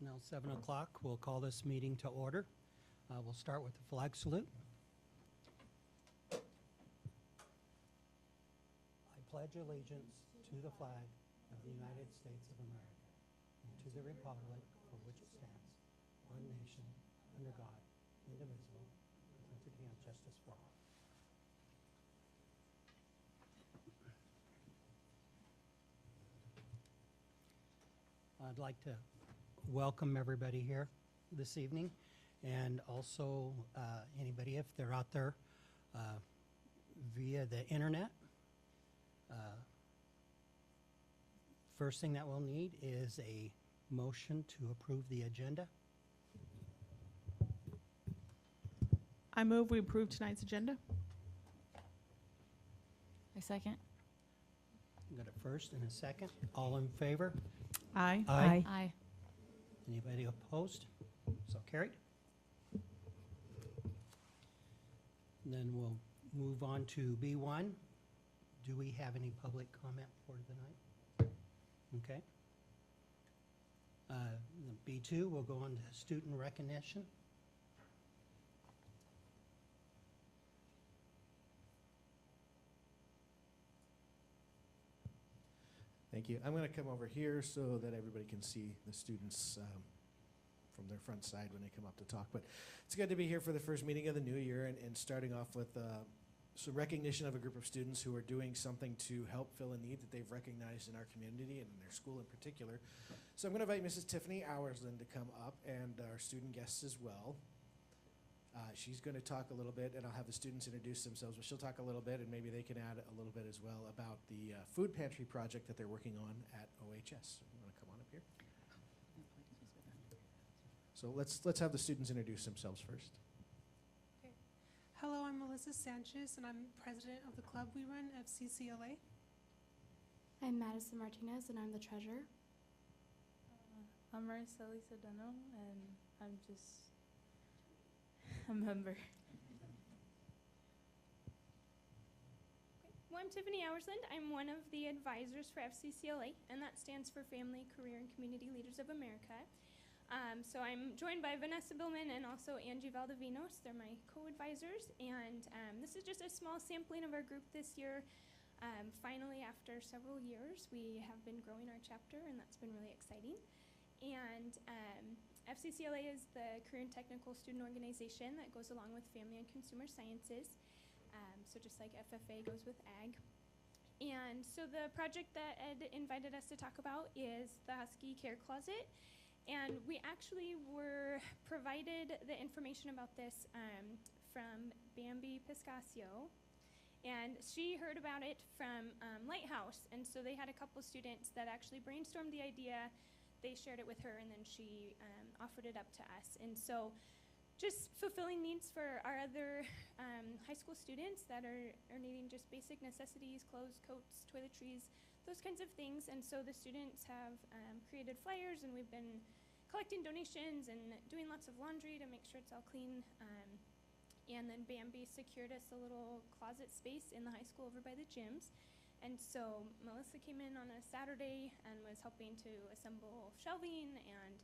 It's now 7 o'clock. We'll call this meeting to order. We'll start with the flag salute. I pledge allegiance to the flag of the United States of America and to the republic for which it stands, one nation, under God, indivisible, with liberty and justice for all. I'd like to welcome everybody here this evening, and also anybody if they're out there via the internet. First thing that we'll need is a motion to approve the agenda. I move we approve tonight's agenda. I second. Got a first and a second. All in favor? Aye. Aye. Aye. Anybody opposed? So carried. Then we'll move on to B1. Do we have any public comment for tonight? Okay. B2, we'll go on to student recognition. Thank you. I'm going to come over here so that everybody can see the students from their front side when they come up to talk. But it's good to be here for the first meeting of the new year and starting off with some recognition of a group of students who are doing something to help fill a need that they've recognized in our community and in their school in particular. So I'm going to invite Mrs. Tiffany Auersland to come up and our student guests as well. She's going to talk a little bit, and I'll have the students introduce themselves, but she'll talk a little bit, and maybe they can add a little bit as well about the food pantry project that they're working on at OHS. You want to come on up here? So let's have the students introduce themselves first. Okay. Hello, I'm Melissa Sanchez, and I'm president of the club we run, FCCLA. I'm Madison Martinez, and I'm the treasurer. I'm Mariceli Sedano, and I'm just a member. Well, I'm Tiffany Auersland. I'm one of the advisors for FCCLA, and that stands for Family, Career, and Community Leaders of America. So I'm joined by Vanessa Billman and also Angie Valdivinos. They're my co-advisors, and this is just a small sampling of our group this year. Finally, after several years, we have been growing our chapter, and that's been really exciting. And FCCLA is the career and technical student organization that goes along with family and consumer sciences. So just like FFA goes with ag. And so the project that Ed invited us to talk about is the Husky Care Closet. And we actually were provided the information about this from Bambi Piscasio. And she heard about it from Lighthouse. And so they had a couple students that actually brainstormed the idea. They shared it with her, and then she offered it up to us. And so just fulfilling needs for our other high school students that are needing just basic necessities, clothes, coats, toiletries, those kinds of things. And so the students have created flyers, and we've been collecting donations and doing lots of laundry to make sure it's all clean. And then Bambi secured us a little closet space in the high school over by the gyms. And so Melissa came in on a Saturday and was helping to assemble shelving, and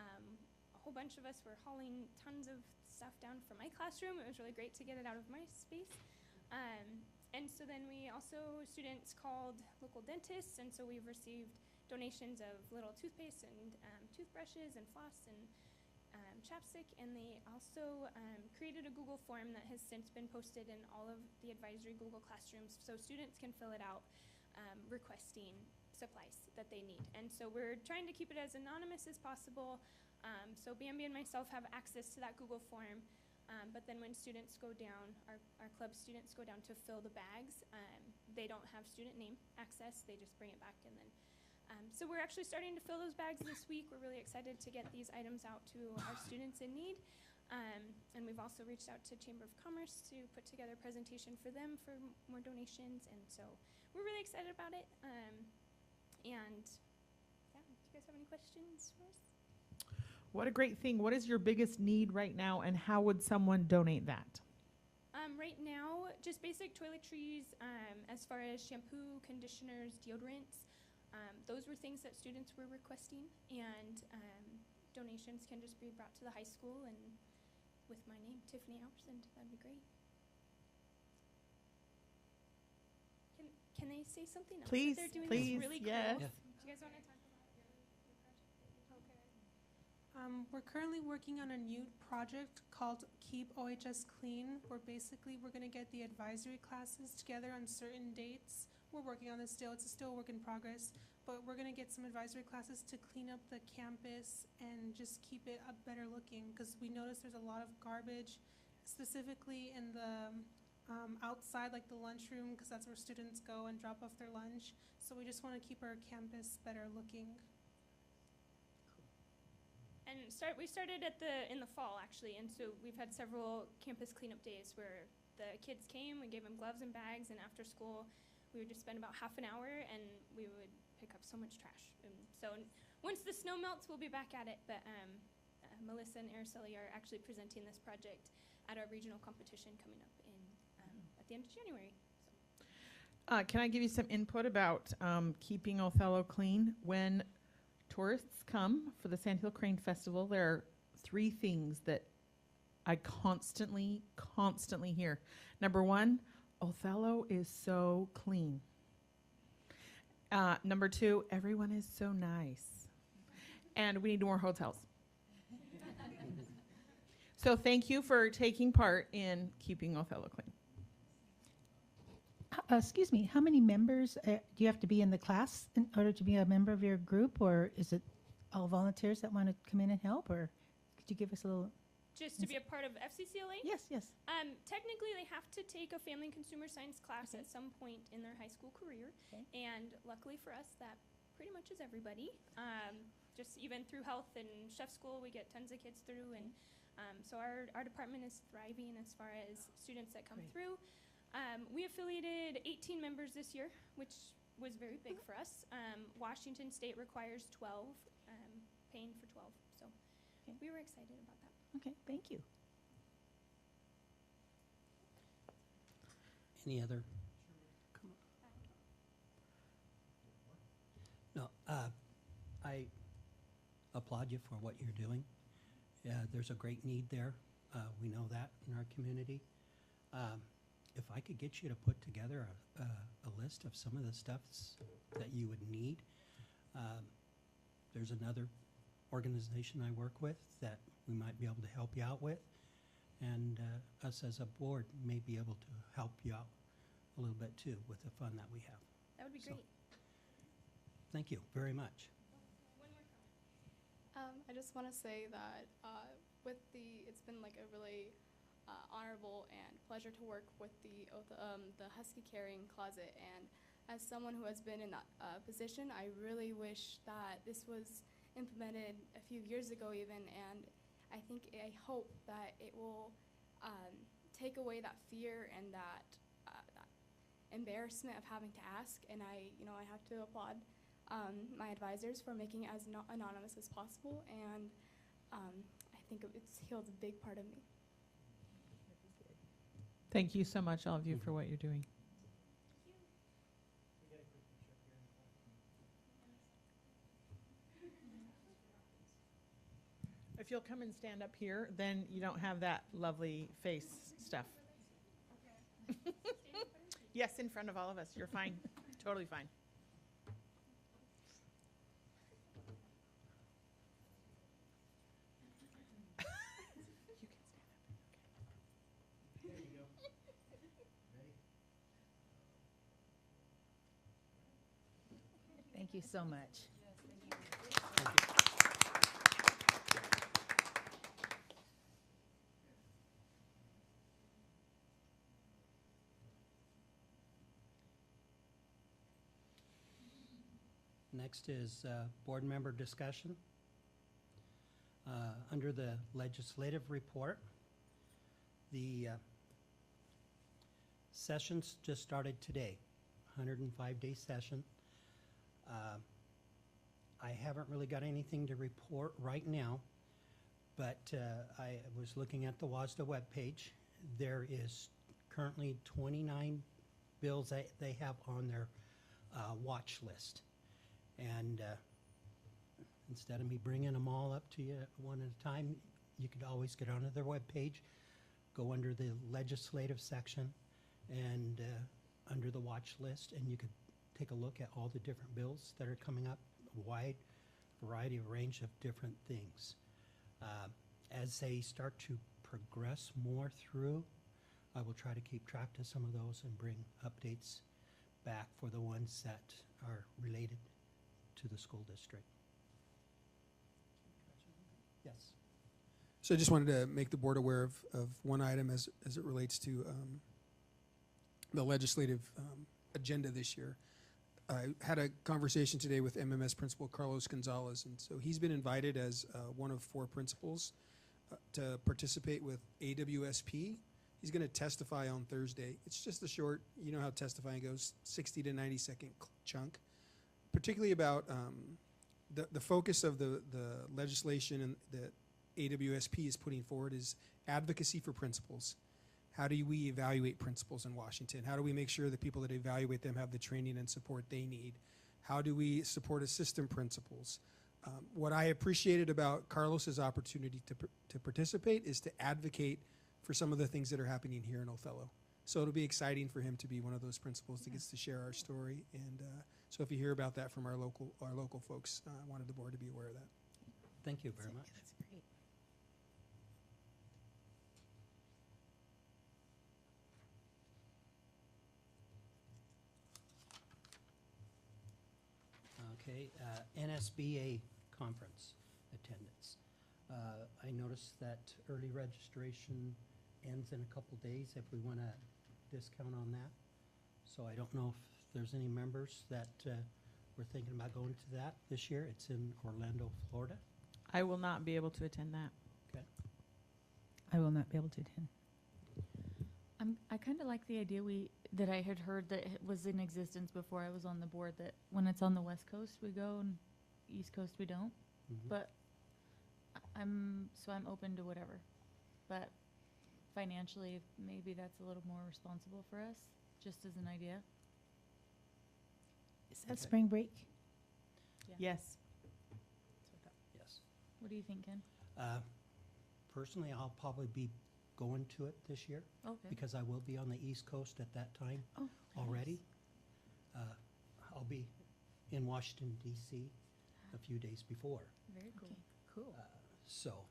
a whole bunch of us were hauling tons of stuff down from my classroom. It was really great to get it out of my space. And so then we also, students called local dentists, and so we've received donations of little toothpaste and toothbrushes and floss and chapstick, and they also created a Google form that has since been posted in all of the advisory Google Classrooms, so students can fill it out requesting supplies that they need. And so we're trying to keep it as anonymous as possible. So Bambi and myself have access to that Google form, but then when students go down, our club students go down to fill the bags, they don't have student name access, they just bring it back, and then so we're actually starting to fill those bags this week. We're really excited to get these items out to our students in need. And we've also reached out to Chamber of Commerce to put together a presentation for them for more donations. And so we're really excited about it. And yeah, do you guys have any questions for us? What a great thing. What is your biggest need right now, and how would someone donate that? Right now, just basic toiletries, as far as shampoo, conditioners, deodorants. Those were things that students were requesting, and donations can just be brought to the high school and with my name, Tiffany Alpersand. That'd be great. Can they say something else? Please, that they're doing please, that's really yes. cool. Yeah. Do you guys want to talk about your project? Okay. We're currently working on a new project called Keep OHS Clean, where basically we're going to get the advisory classes together on certain dates. We're working on this still. It's still a work in progress. But we're going to get some advisory classes to clean up the campus and just keep it better looking, because we notice there's a lot of garbage, specifically in the outside, like the lunchroom, because that's where students go and drop off their lunch. So we just want to keep our campus better looking. And we started in the fall actually, and so we've had several campus cleanup days where the kids came, we gave them gloves and bags, and after school we would just spend about half an hour and we would pick up so much trash. And so once the snow melts, we'll be back at it. But Melissa and Araceli are actually presenting this project at our regional competition coming up in at the end of January. Can I give you some input about keeping Othello clean? When tourists come for the Sandhill Crane Festival, there are 3 things that I constantly hear. Number 1, Othello is so clean. Number 2, everyone is so nice. And we need more hotels. So thank you for taking part in keeping Othello clean. Excuse me, how many members do you have to be in the class in order to be a member of your group, or is it all volunteers that want to come in and help, or could you give us a little? Just to be a part of FCCLA? Yes, yes. Technically, they have to take a family and consumer science class at some point in their high school career. Okay. And luckily for us, that pretty much is everybody. Just even through health and chef school, we get tons of kids through. And so our department is thriving as far as students that come Great. through. We affiliated 18 members this year, which was very big for us. Washington State requires 12, paying for 12. So Okay. we were excited about that. Okay, thank you. Any other? No, I applaud you for what you're doing. There's a great need there. We know that in our community. If I could get you to put together a list of some of the stuffs that you would need. There's another organization I work with that we might be able to help you out with. And us as a board may be able to help you out a little bit too with the fund that we have. That would be So- great. Thank you very much. I just want to say that it's been like a really honorable and pleasure to work with the Husky Carrying Closet. And as someone who has been in that position, I really wish that this was implemented a few years ago even. And I hope that it will take away that fear and that embarrassment of having to ask. And I have to applaud my advisors for making it as anonymous as possible. And I think it's healed a big part of me. Thank you so much, all of you, for what you're doing. If you'll come and stand up here, then you don't have that lovely face stuff. Yes, in front of all of us. You're fine. Totally fine. Thank you so much. Next is board member discussion. Under the legislative report, the sessions just started today, 105-day session. I haven't really got anything to report right now, but I was looking at the WASDA webpage. There is currently 29 bills that they have on their watch list. And instead of me bringing them all up to you one at a time, you could always get onto their webpage, go under the legislative section, and under the watch list, and you could take a look at all the different bills that are coming up, a wide variety of range of different things. As they start to progress more through, I will try to keep track of some of those and bring updates back for the ones that are related to the school district. Yes. So I just wanted to make the board aware of one item as it relates to the legislative agenda this year. I had a conversation today with MMS Principal Carlos Gonzalez, and so he's been invited as one of 4 principals to participate with AWSP. He's going to testify on Thursday. It's just a short, you know how testifying goes, 60 to 90 second chunk, particularly about the focus of the legislation and that AWSP is putting forward is advocacy for principals. How do we evaluate principals in Washington? How do we make sure that people that evaluate them have the training and support they need? How do we support assistant principals? What I appreciated about Carlos's opportunity to participate is to advocate for some of the things that are happening here in Othello. So it'll be exciting for him to be one of those principals that gets to share our story. And so if you hear about that from our local folks, I wanted the board to be aware of that. Thank you very much. That's great. Okay, NSBA conference attendance. I noticed that early registration ends in a couple days if we want a discount on that. So I don't know if there's any members that were thinking about going to that this year. It's in Orlando, Florida. I will not be able to attend that. I will not be able to attend. I kind of like the idea that I had heard that it was in existence before I was on the board, that when it's on the West Coast we go and East Coast we don't. Mhm. But I'm open to whatever. But financially, maybe that's a little more responsible for us, just as an idea. Is that Okay. spring break? Yeah. Yes. Yes. What do you think, Ken? Personally, I'll probably be going to it this year Okay. because I will be on the East Coast at that time Oh, already. I'll be in Washington, D.C. a few days before. Very cool. Okay, cool. So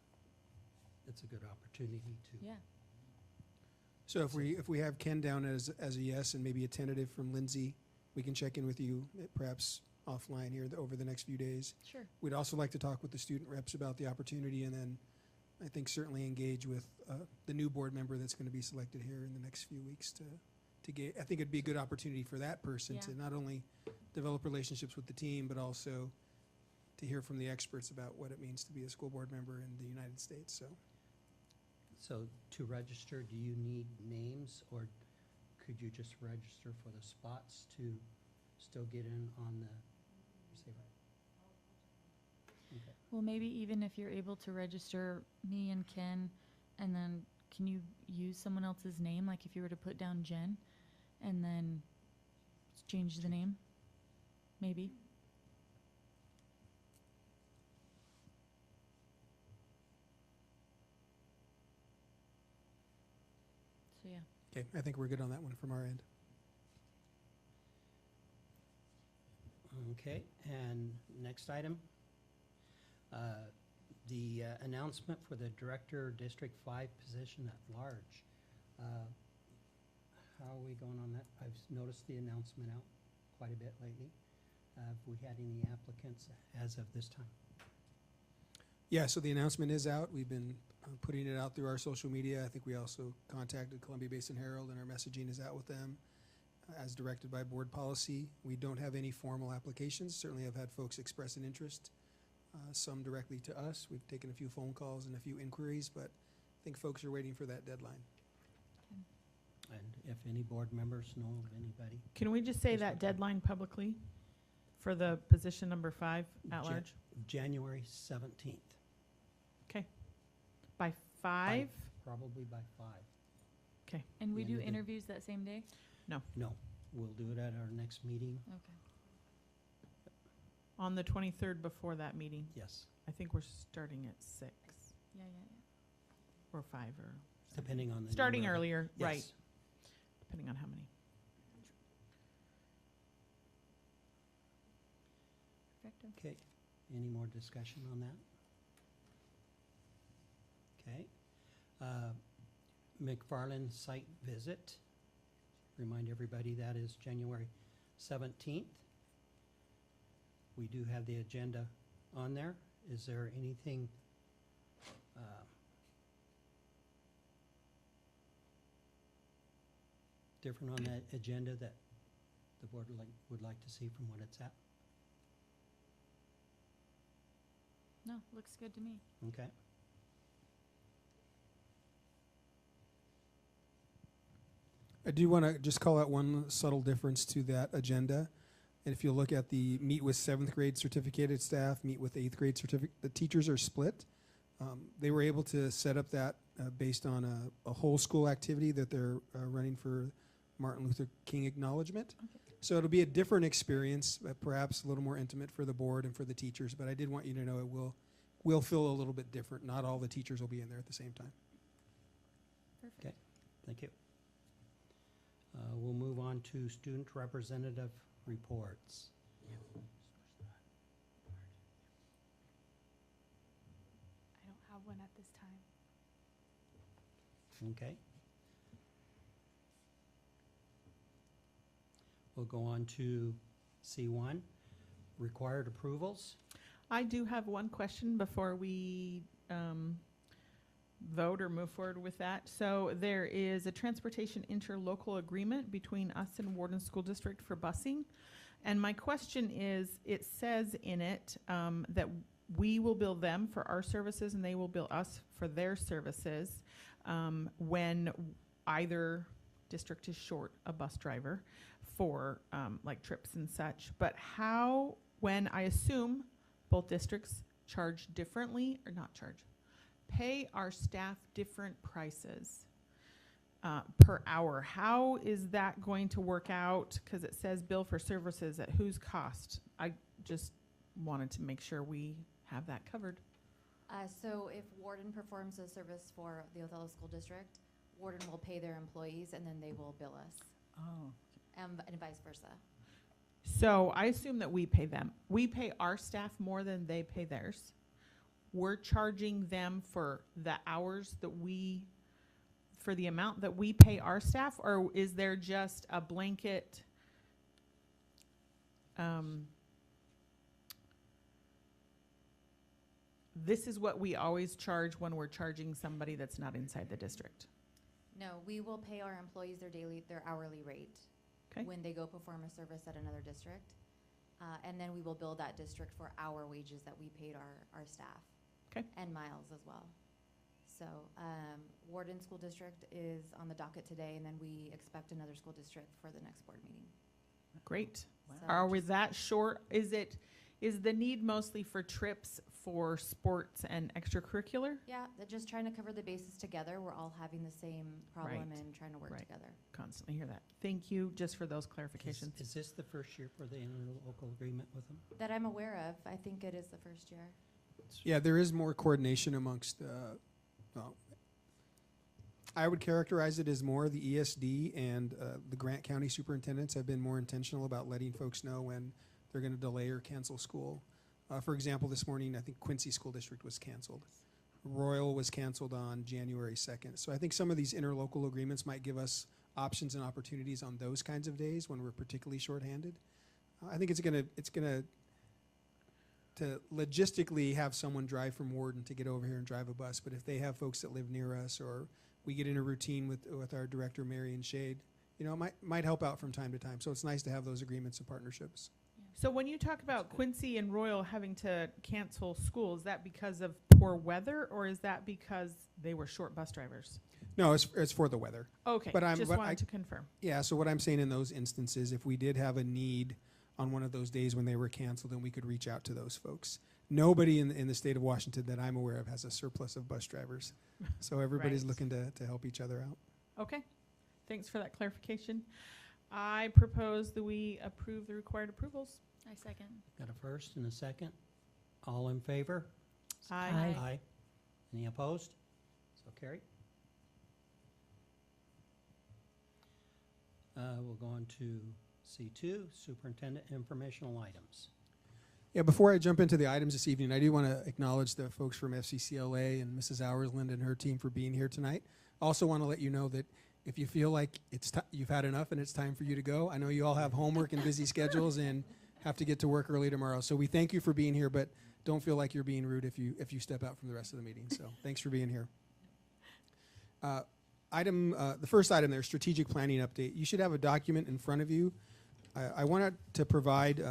it's a good opportunity to. Yeah. So if we have Ken down as a yes and maybe a tentative from Lindsay, we can check in with you perhaps offline here over the next few days. Sure. We'd also like to talk with the student reps about the opportunity, and then I think certainly engage with the new board member that's going to be selected here in the next few weeks to get. I think it'd be a good opportunity for that person Yeah. to not only develop relationships with the team, but also to hear from the experts about what it means to be a school board member in the United States. So to register, do you need names, or could you just register for the spots to still get in on the, say, okay. Well, maybe even if you're able to register me and Ken, and then can you use someone else's name? Like if you were to put down Jen, and then change the name, maybe. So yeah. Okay, I think we're good on that one from our end. Okay, and next item, the announcement for the Director District 5 position at large. How are we going on that? I've noticed the announcement out quite a bit lately. Have we had any applicants as of this time? Yeah, so the announcement is out. We've been putting it out through our social media. I think we also contacted Columbia Basin Herald, and our messaging is out with them as directed by board policy. We don't have any formal applications. Certainly have had folks express an interest, some directly to us. We've taken a few phone calls and a few inquiries, but I think folks are waiting for that deadline. And if any board members know of anybody? Can we just say Yes, that ma'am. deadline publicly for the position number 5 at Jan- large? January 17th. By 5? Probably by 5. And we The do end of the- interviews that same day? No, we'll do it at our next meeting. Okay. On the 23rd before that meeting. Yes, I think we're starting at 6 Yeah. or 5 or depending on the. starting number of- earlier, right? Yes. Depending on how many. Perfecto. Okay, any more discussion on that? Okay. McFarland site visit. Remind everybody that is January 17th. We do have the agenda on there. Is there anything different on that agenda that the board would like to see from what it's at? No, looks good to me. Okay. I do want to just call out one subtle difference to that agenda. And if you look at the meet with 7th grade certificated staff, meet with 8th grade the teachers are split. They were able to set up that based on a whole school activity that they're running for Martin Luther King acknowledgement. Okay. So it'll be a different experience, perhaps a little more intimate for the board and for the teachers. But I did want you to know it will feel a little bit different. Not all the teachers will be in there at the same time. Perfect. Okay. Thank you. We'll move on to student representative reports. I don't have one at this time. Okay. We'll go on to C1, required approvals. I do have one question before we vote or move forward with that. So there is a transportation interlocal agreement between us and Warden School District for busing. And my question is, it says in it that we will bill them for our services and they will bill us for their services when either district is short a bus driver for like trips and such. But how, when I assume both districts charge differently, or not charge, pay our staff different prices per hour. How is that going to work out? Because it says bill for services at whose cost? I just wanted to make sure we have that covered. So if Warden performs a service for the Othello School District, Warden will pay their employees and then they will bill us, Oh. and vice versa. So I assume that we pay them. We pay our staff more than they pay theirs. We're charging them for the hours that for the amount that we pay our staff, or is there just a blanket this is what we always charge when we're charging somebody that's not inside the district? No, we will pay our employees their hourly rate Okay. when they go perform a service at another district. And then we will bill that district for our wages that we paid our staff. Okay. And miles as well. So Warden School District is on the docket today, and then we expect another school district for the next board meeting. Great. So Are we just- that short? Is the need mostly for trips for sports and extracurricular? Yeah, they're just trying to cover the bases together. We're all having the same problem Right. and trying to work Right. together. Constantly hear that. Thank you just for those clarifications. Is this the first year for the interlocal agreement with them? That I'm aware of, I think it is the first year. Yeah, there is more coordination amongst, well, I would characterize it as more the ESD and the Grant County superintendents have been more intentional about letting folks know when they're going to delay or cancel school. For example, this morning, I think Quincy School District was canceled. Royal was canceled on January 2nd. So I think some of these interlocal agreements might give us options and opportunities on those kinds of days when we're particularly shorthanded. I think it's gonna to logistically have someone drive from Warden to get over here and drive a bus. But if they have folks that live near us, or we get in a routine with our director, Marion Shade, you know, it might help out from time to time. So it's nice to have those agreements and partnerships. So when you talk about Quincy and Royal having to cancel school, is that because of poor weather, or is that because they were short bus drivers? No, it's for the weather. Okay, But just but wanted to confirm. Yeah, so what I'm saying in those instances, if we did have a need on one of those days when they were canceled, then we could reach out to those folks. Nobody in the state of Washington that I'm aware of has a surplus of bus drivers. So everybody's Right. looking to help each other out. Okay, thanks for that clarification. I propose that we approve the required approvals. I second. Got a first and a second? All in favor? Aye. Aye. Any opposed? So carried. We'll go on to C2, Superintendent Informational Items. Yeah, before I jump into the items this evening, I do want to acknowledge the folks from FCCLA and Mrs. Auersland and her team for being here tonight. I also want to let you know that if you feel like you've had enough and it's time for you to go, I know you all have homework and busy schedules and have to get to work early tomorrow. So we thank you for being here, but don't feel like you're being rude if you step out from the rest of the meeting. So thanks for being here. The first item there, strategic planning update. You should have a document in front of you. I wanted to provide,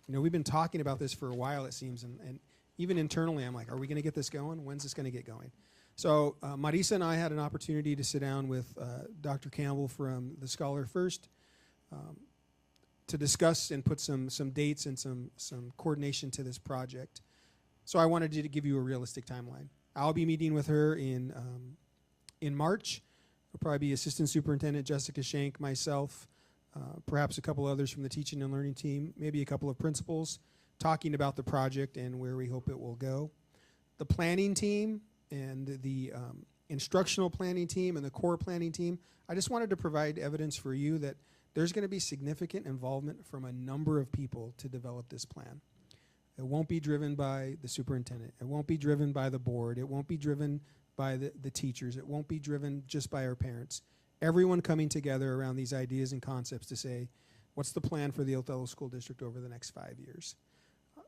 we've been talking about this for a while, it seems, and even internally, I'm like, are we going to get this going? When's this going to get going? So Marisa and I had an opportunity to sit down with Dr. Campbell from the Scholar First to discuss and put some dates and some coordination to this project. So I wanted to give you a realistic timeline. I'll be meeting with her in March. It'll probably be Assistant Superintendent Jessica Shank, myself, perhaps a couple others from the teaching and learning team, maybe a couple of principals, talking about the project and where we hope it will go. The planning team and the instructional planning team and the core planning team, I just wanted to provide evidence for you that there's going to be significant involvement from a number of people to develop this plan. It won't be driven by the superintendent. It won't be driven by the board. It won't be driven by the teachers. It won't be driven just by our parents. Everyone coming together around these ideas and concepts to say, what's the plan for the Othello School District over the next 5 years?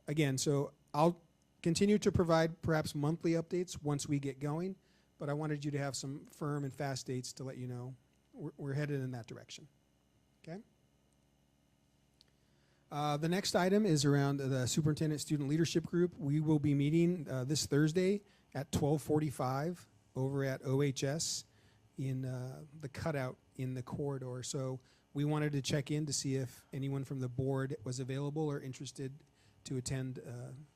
Again, so I'll continue to provide perhaps monthly updates once we get going, but I wanted you to have some firm and fast dates to let you know we're headed in that direction. Okay? The next item is around the Superintendent Student Leadership Group. We will be meeting this Thursday at 12:45 over at OHS in the cutout in the corridor. So we wanted to check in to see if anyone from the board was available or interested to attend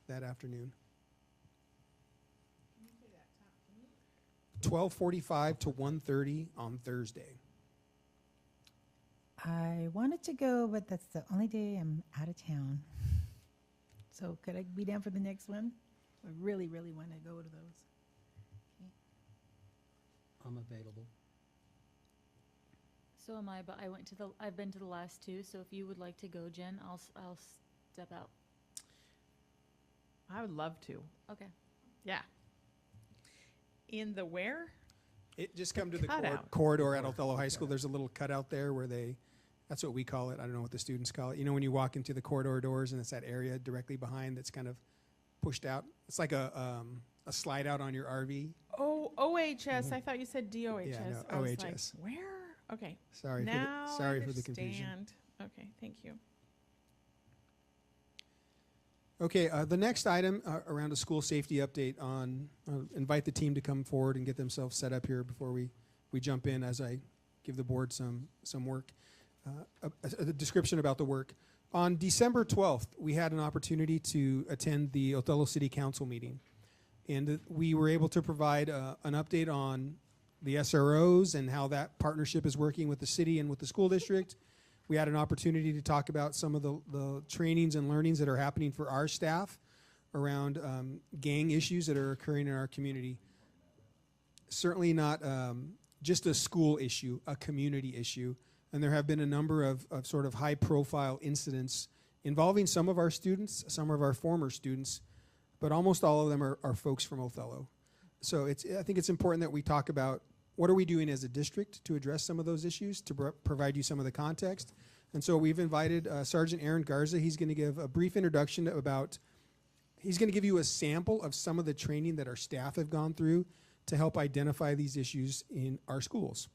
that afternoon. 12:45 to 1:30 on Thursday. I wanted to go, but that's the only day I'm out of town. So could I be down for the next one? I really, really want to go to those. I'm available. So am I, but I've been to the last two, so if you would like to go, Jen, I'll step out. I would love to. Okay. Yeah. In the where? It just come to the Cutout. corridor at Othello High School. There's a little cutout there where that's what we call it. I don't know what the students call it. You know, when you walk into the corridor doors and it's that area directly behind that's kind of pushed out. It's like a slide out on your RV. Oh, OHS. I thought you said DOHS. Yeah, no, I was OHS. like, where? Okay. Sorry Now for the confusion. understand. Okay, thank you. Okay, the next item around a school safety update on, invite the team to come forward and get themselves set up here before we jump in as I give the board some work, a description about the work. On December 12th, we had an opportunity to attend the Othello City Council meeting. And we were able to provide an update on the SROs and how that partnership is working with the city and with the school district. We had an opportunity to talk about some of the trainings and learnings that are happening for our staff around gang issues that are occurring in our community. Certainly not just a school issue, a community issue. And there have been a number of sort of high-profile incidents involving some of our students, some of our former students, but almost all of them are folks from Othello. So I think it's important that we talk about what are we doing as a district to address some of those issues, to provide you some of the context. And so we've invited Sergeant Aaron Garza. He's going to give a brief introduction he's going to give you a sample of some of the training that our staff have gone through to help identify these issues in our schools.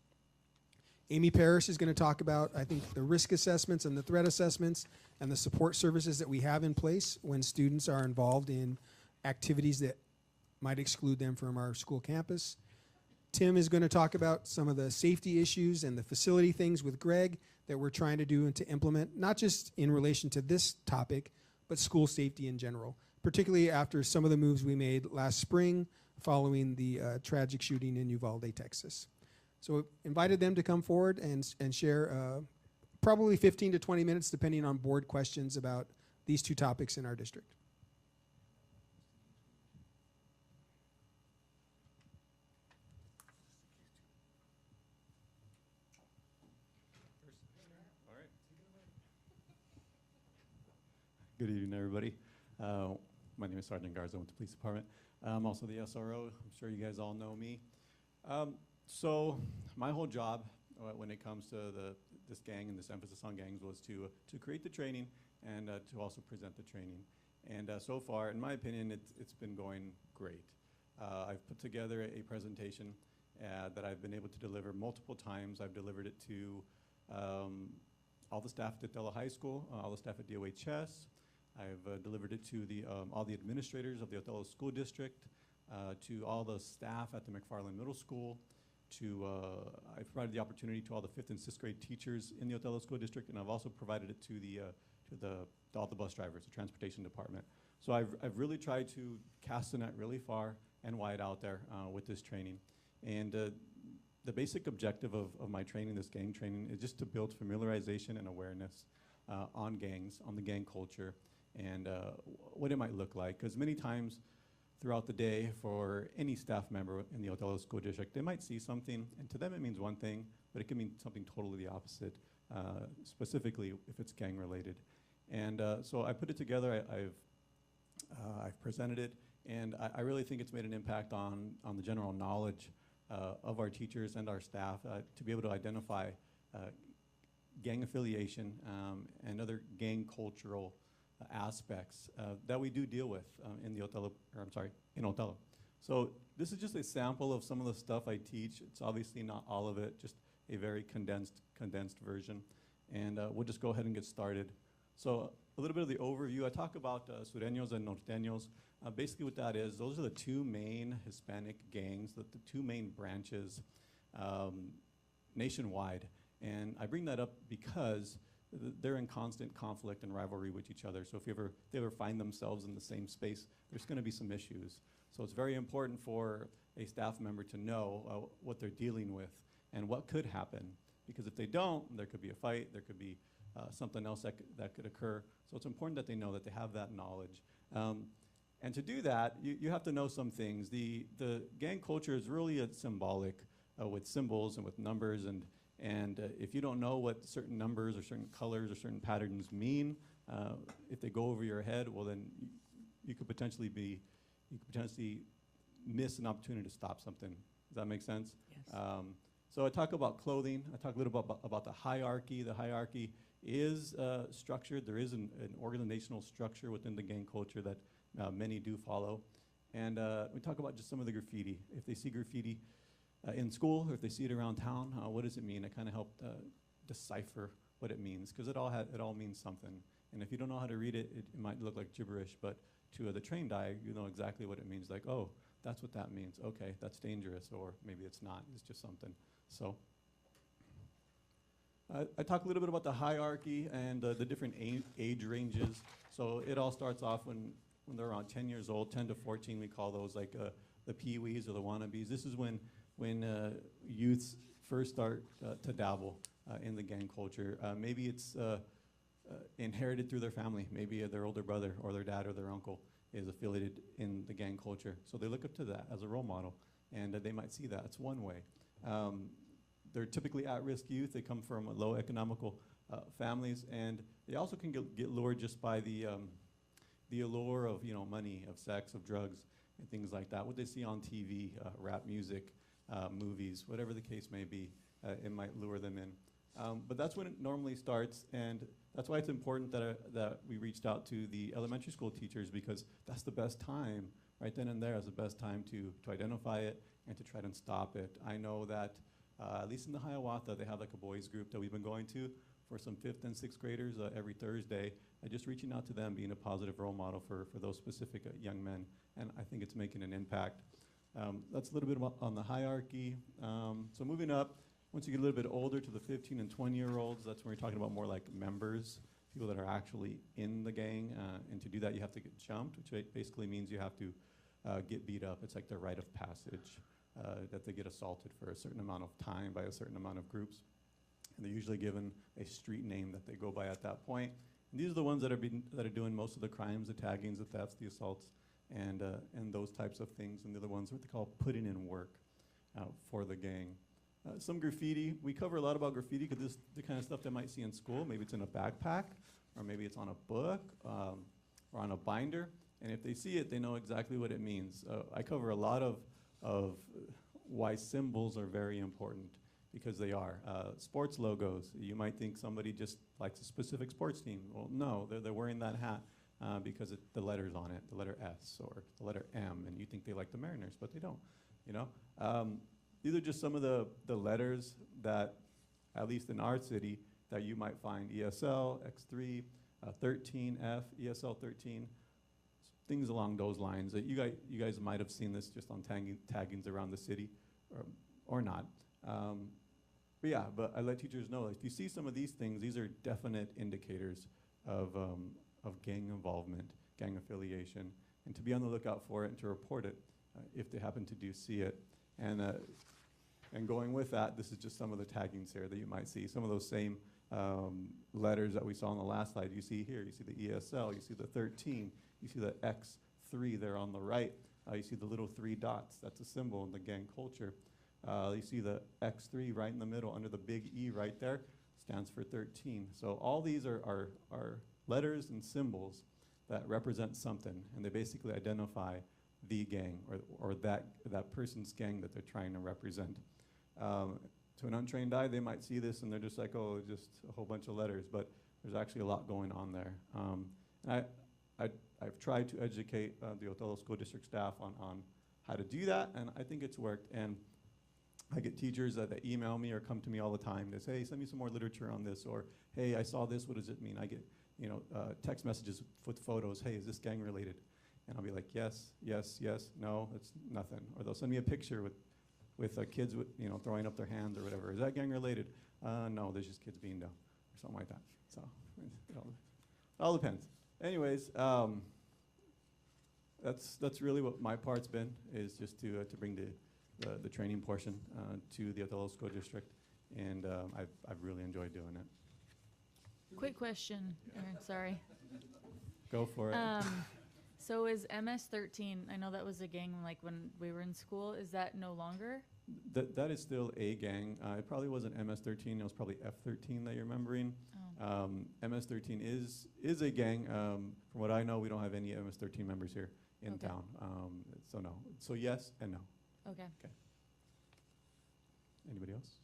Amy Parrish is going to talk about, I think, the risk assessments and the threat assessments and the support services that we have in place when students are involved in activities that might exclude them from our school campus. Tim is going to talk about some of the safety issues and the facility things with Greg that we're trying to do and to implement, not just in relation to this topic, but school safety in general, particularly after some of the moves we made last spring following the tragic shooting in Uvalde, Texas. So we invited them to come forward and share probably 15 to 20 minutes, depending on board questions about these two topics in our district. Good evening, everybody. My name is Sergeant Garza with the Police Department. I'm also the SRO. I'm sure you guys all know me. So my whole job when it comes to this gang and this emphasis on gangs was to create the training and to also present the training. And so far, in my opinion, it's been going great. I've put together a presentation that I've been able to deliver multiple times. I've delivered it to all the staff at Othello High School, all the staff at DOHS. I've delivered it to all the administrators of the Othello School District, to all the staff at the McFarland Middle School, I've provided the opportunity to all the 5th and 6th grade teachers in the Othello School District, and I've also provided it to all the bus drivers, the transportation department. So I've really tried to cast the net really far and wide out there with this training. And the basic objective of my training, this gang training, is just to build familiarization and awareness on gangs, on the gang culture, and what it might look like. Because many times throughout the day, for any staff member in the Othello School District, they might see something, and to them it means one thing, but it can mean something totally the opposite, specifically if it's gang related. And so I put it together, I've presented it, and I really think it's made an impact on the general knowledge of our teachers and our staff to be able to identify gang affiliation and other gang cultural aspects that we do deal with in Othello. So this is just a sample of some of the stuff I teach. It's obviously not all of it, just a very condensed version. And we'll just go ahead and get started. So a little bit of the overview. I talk about Sureños and Norteños. Basically what that is, those are the two main Hispanic gangs, the two main branches nationwide. And I bring that up because they're in constant conflict and rivalry with each other. So if they ever find themselves in the same space, there's going to be some issues. So it's very important for a staff member to know what they're dealing with and what could happen. Because if they don't, there could be a fight, there could be something else that could occur. So it's important that they know that they have that knowledge. And to do that, you have to know some things. The gang culture is really symbolic with symbols and with numbers, and if you don't know what certain numbers or certain colors or certain patterns mean, if they go over your head, well then you could potentially miss an opportunity to stop something. Does that make sense? Yes. So I talk about clothing. I talk a little bit about the hierarchy. The hierarchy is structured. There is an organizational structure within the gang culture that many do follow. And we talk about just some of the graffiti. If they see graffiti in school, or if they see it around town, what does it mean? I kind of help decipher what it means, because it all means something. And if you don't know how to read it, it might look like gibberish, but to the trained eye, you know exactly what it means. Like, oh, that's what that means. Okay, that's dangerous, or maybe it's not. It's just something. So I talk a little bit about the hierarchy and the different age ranges. So it all starts off when they're around 10 years old, 10 to 14. We call those like the peewees or the wannabes. This is when youths first start to dabble in the gang culture. Maybe it's inherited through their family. Maybe their older brother or their dad or their uncle is affiliated in the gang culture. So they look up to that as a role model, and they might see that. It's one way. They're typically at-risk youth. They come from low economical families, and they also can get lured just by the allure of money, of sex, of drugs, and things like that. What they see on TV, rap music, movies, whatever the case may be, it might lure them in. But that's when it normally starts, and that's why it's important that we reached out to the elementary school teachers, because that's the best time, right then and there is the best time to identify it and to try to stop it. I know that at least in the Hiawatha, they have like a boys group that we've been going to for some 5th and 6th graders every Thursday, just reaching out to them, being a positive role model for those specific young men, and I think it's making an impact. That's a little bit about on the hierarchy. So moving up, once you get a little bit older to the 15 and 20-year-olds, that's when we're talking about more like members, people that are actually in the gang. And to do that, you have to get jumped, which basically means you have to get beat up. It's like the rite of passage, that they get assaulted for a certain amount of time by a certain amount of groups. and they're usually given a street name that they go by at that point. And these are the ones that are doing most of the crimes, the taggings, the thefts, the assaults, and those types of things. And they're the ones what they call putting in work for the gang. Some graffiti. We cover a lot about graffiti because this is the kind of stuff they might see in school. Maybe it's in a backpack, or maybe it's on a book, or on a binder. And if they see it, they know exactly what it means. I cover a lot of why symbols are very important, because they are. Sports logos. You might think somebody just likes a specific sports team. Well, no, they're wearing that hat because the letter's on it, the letter S or the letter M, and you think they like the Mariners, but they don't. You know, these are just some of the letters that, at least in our city, that you might find: ESL, X3, 13F, ESL 13. Things along those lines. You guys might have seen this just on taggings around the city, or not. But yeah, but I let teachers know, if you see some of these things, these are definite indicators of gang involvement, gang affiliation, and to be on the lookout for it and to report it if they happen to see it. And going with that, this is just some of the taggings here that you might see. Some of those same letters that we saw on the last slide, you see here. You see the ESL, you see the 13, you see the X3 there on the right. You see the little 3 dots. That's a symbol in the gang culture. You see the X3 right in the middle under the big E right there, stands for 13. So all these are letters and symbols that represent something, and they basically identify the gang or that person's gang that they're trying to represent. To an untrained eye, they might see this and they're just like, oh, just a whole bunch of letters, but there's actually a lot going on there. And I've tried to educate the Othello School District staff on how to do that, and I think it's worked. And I get teachers that email me or come to me all the time. They say, hey, send me some more literature on this, or hey, I saw this, what does it mean? I get text messages with photos, hey, is this gang related? And I'll be like, yes, yes, yes, no, it's nothing. Or they'll send me a picture with kids throwing up their hands or whatever. Is that gang related? No, there's just kids being dumb or something like that. So it all depends. Anyways, that's really what my part's been, is just to bring the training portion to the Othello School District, and I've really enjoyed doing it. Quick question, Aaron, sorry. Go for it. So is MS-13, I know that was a gang like when we were in school, is that no longer? That is still a gang. It probably wasn't MS-13, it was probably F-13 that you're remembering. Oh. MS-13 is a gang. From what I know, we don't have any MS-13 members here in Okay. town. So no. So yes and no. Okay. Anybody else?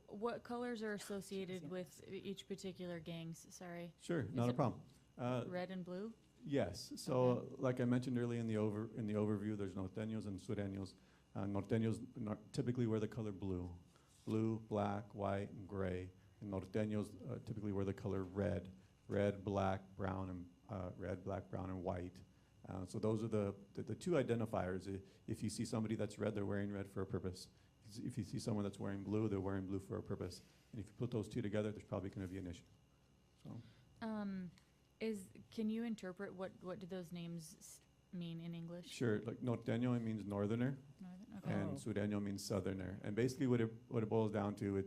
What colors are associated with each particular gangs? Sorry. Sure, Is not a it problem. Red and blue? Yes. So, Okay. like I mentioned earlier in the overview, there's norteños and sureños. Norteños typically wear the color blue, black, white, and gray. And norteños typically wear the color red, black, brown, and white. So those are the 2 identifiers. If you see somebody that's red, they're wearing red for a purpose. If you see someone that's wearing blue, they're wearing blue for a purpose. And if you put those 2 together, there's probably going to be an issue. So. Can you interpret what do those names mean in English? Sure, like norteño means northerner, Okay. and sureño means southerner. And basically what it boils down to,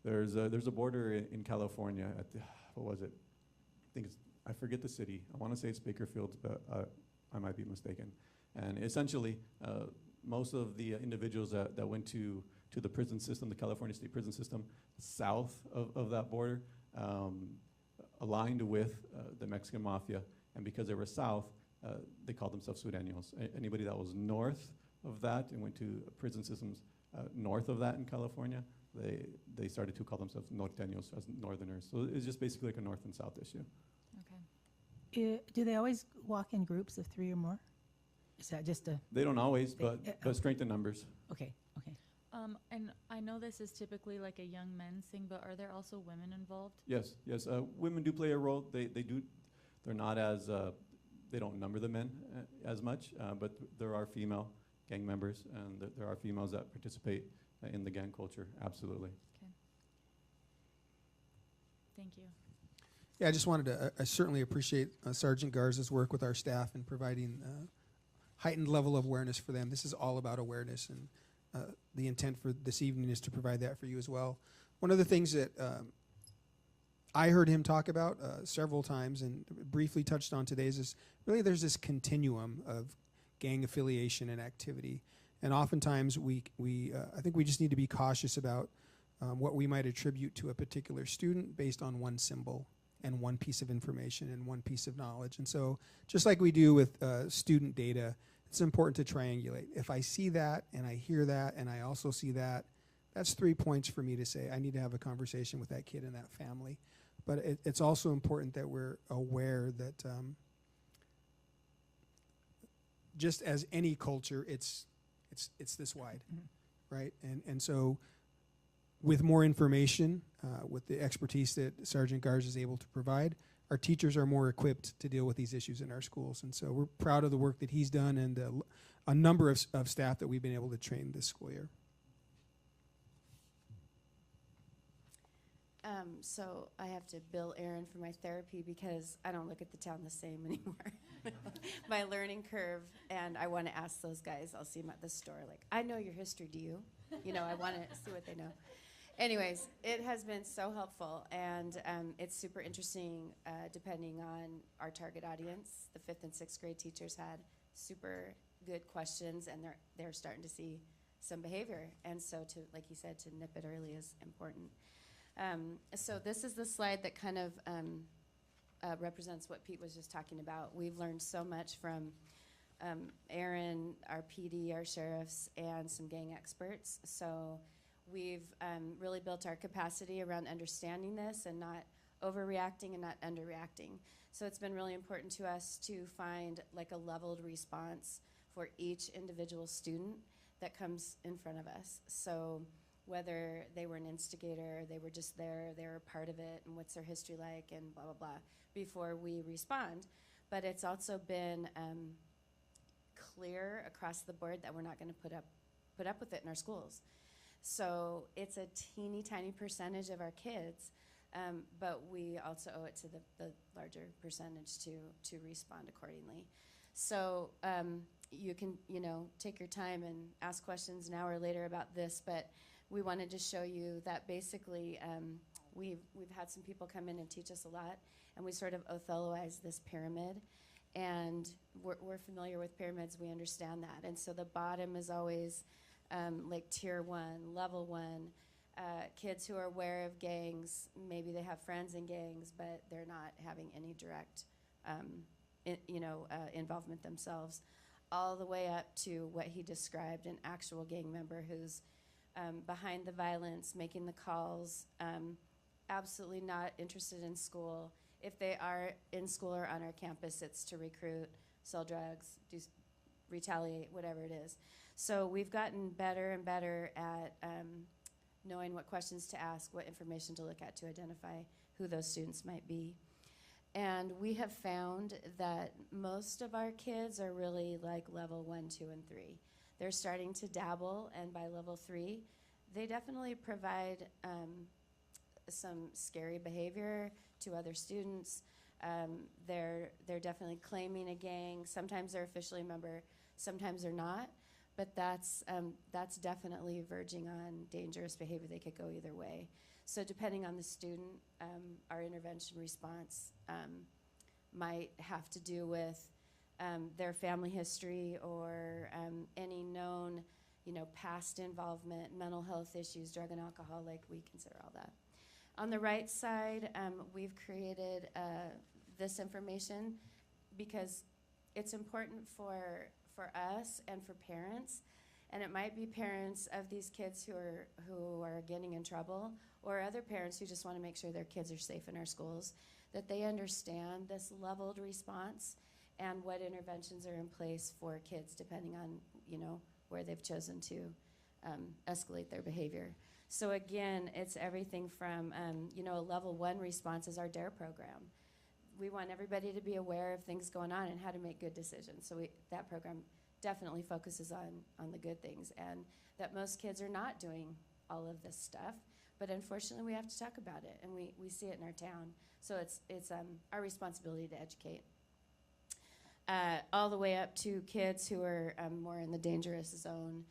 there's a border in California at what was it? I forget the city. I want to say it's Bakersfield, but I might be mistaken. And essentially, most of the individuals that went to the prison system, the California state prison system, south of that border, aligned with the Mexican mafia, and because they were south, they called themselves sureños. Anybody that was north of that and went to prison systems north of that in California, they started to call themselves norteños, as northerners. So it's just basically like a north and south issue. Okay. Do they always walk in groups of 3 or more? Is that just a, They don't always, They- but strength in numbers. okay. And I know this is typically like a young men's thing, but are there also women involved? Yes. Women do play a role. They do. They're not as. They don't number the men as much, but there are female gang members, and there are females that participate in the gang culture. Absolutely. Okay. Thank you. Yeah, I just wanted to, I certainly appreciate Sergeant Garza's work with our staff in providing heightened level of awareness for them. This is all about awareness, and the intent for this evening is to provide that for you as well. One of the things that I heard him talk about several times and briefly touched on today is really there's this continuum of gang affiliation and activity. And oftentimes I think we just need to be cautious about what we might attribute to a particular student based on one symbol and one piece of information and one piece of knowledge. And so just like we do with student data, it's important to triangulate. If I see that and I hear that and I also see that, that's 3 points for me to say I need to have a conversation with that kid and that family. But it's also important that we're aware that just as any culture, it's this wide, right? And so with more information, with the expertise that Sergeant Garza is able to provide, our teachers are more equipped to deal with these issues in our schools. And so we're proud of the work that he's done and a number of staff that we've been able to train this school year. So I have to bill Aaron for my therapy because I don't look at the town the same anymore. My learning curve, and I want to ask those guys, I'll see them at the store, like, I know your history, do you? You know, I want to see what they know. Anyways, it has been so helpful, and it's super interesting depending on our target audience. The 5th and 6th grade teachers had super good questions, and they're starting to see some behavior. And so to, like you said, to nip it early is important. So this is the slide that kind of represents what Pete was just talking about. We've learned so much from Aaron, our PD, our sheriffs, and some gang experts. So we've really built our capacity around understanding this and not overreacting and not underreacting. So it's been really important to us to find like a leveled response for each individual student that comes in front of us. So whether they were an instigator, they were just there, they were a part of it, and what's their history like, and blah, blah, blah, before we respond. But it's also been clear across the board that we're not going to put up with it in our schools. So it's a teeny tiny percentage of our kids, but we also owe it to the larger percentage to respond accordingly. So you can, take your time and ask questions an hour later about this, but we wanted to show you that basically we've had some people come in and teach us a lot, and we sort of Othelloized this pyramid, and we're familiar with pyramids, we understand that. And so the bottom is always like tier 1, level 1, kids who are aware of gangs, maybe they have friends in gangs, but they're not having any direct involvement themselves, all the way up to what he described, an actual gang member who's behind the violence, making the calls, absolutely not interested in school. If they are in school or on our campus, it's to recruit, sell drugs, retaliate, whatever it is. So we've gotten better and better at knowing what questions to ask, what information to look at to identify who those students might be. And we have found that most of our kids are really like level 1, 2, and 3. They're starting to dabble, and by level 3, they definitely provide some scary behavior to other students. They're definitely claiming a gang. Sometimes they're officially a member, sometimes they're not. But that's definitely verging on dangerous behavior. They could go either way. So depending on the student, our intervention response might have to do with their family history or any known, past involvement, mental health issues, drug and alcohol, like we consider all that. On the right side, we've created this information because it's important for us and for parents, and it might be parents of these kids who are getting in trouble, or other parents who just want to make sure their kids are safe in our schools, that they understand this leveled response and what interventions are in place for kids depending on where they've chosen to escalate their behavior. So again, it's everything from a level 1 response is our DARE program. We want everybody to be aware of things going on and how to make good decisions. So that program definitely focuses on the good things, and that most kids are not doing all of this stuff. But unfortunately, we have to talk about it, and we see it in our town. So it's our responsibility to educate. All the way up to kids who are more in the dangerous zone.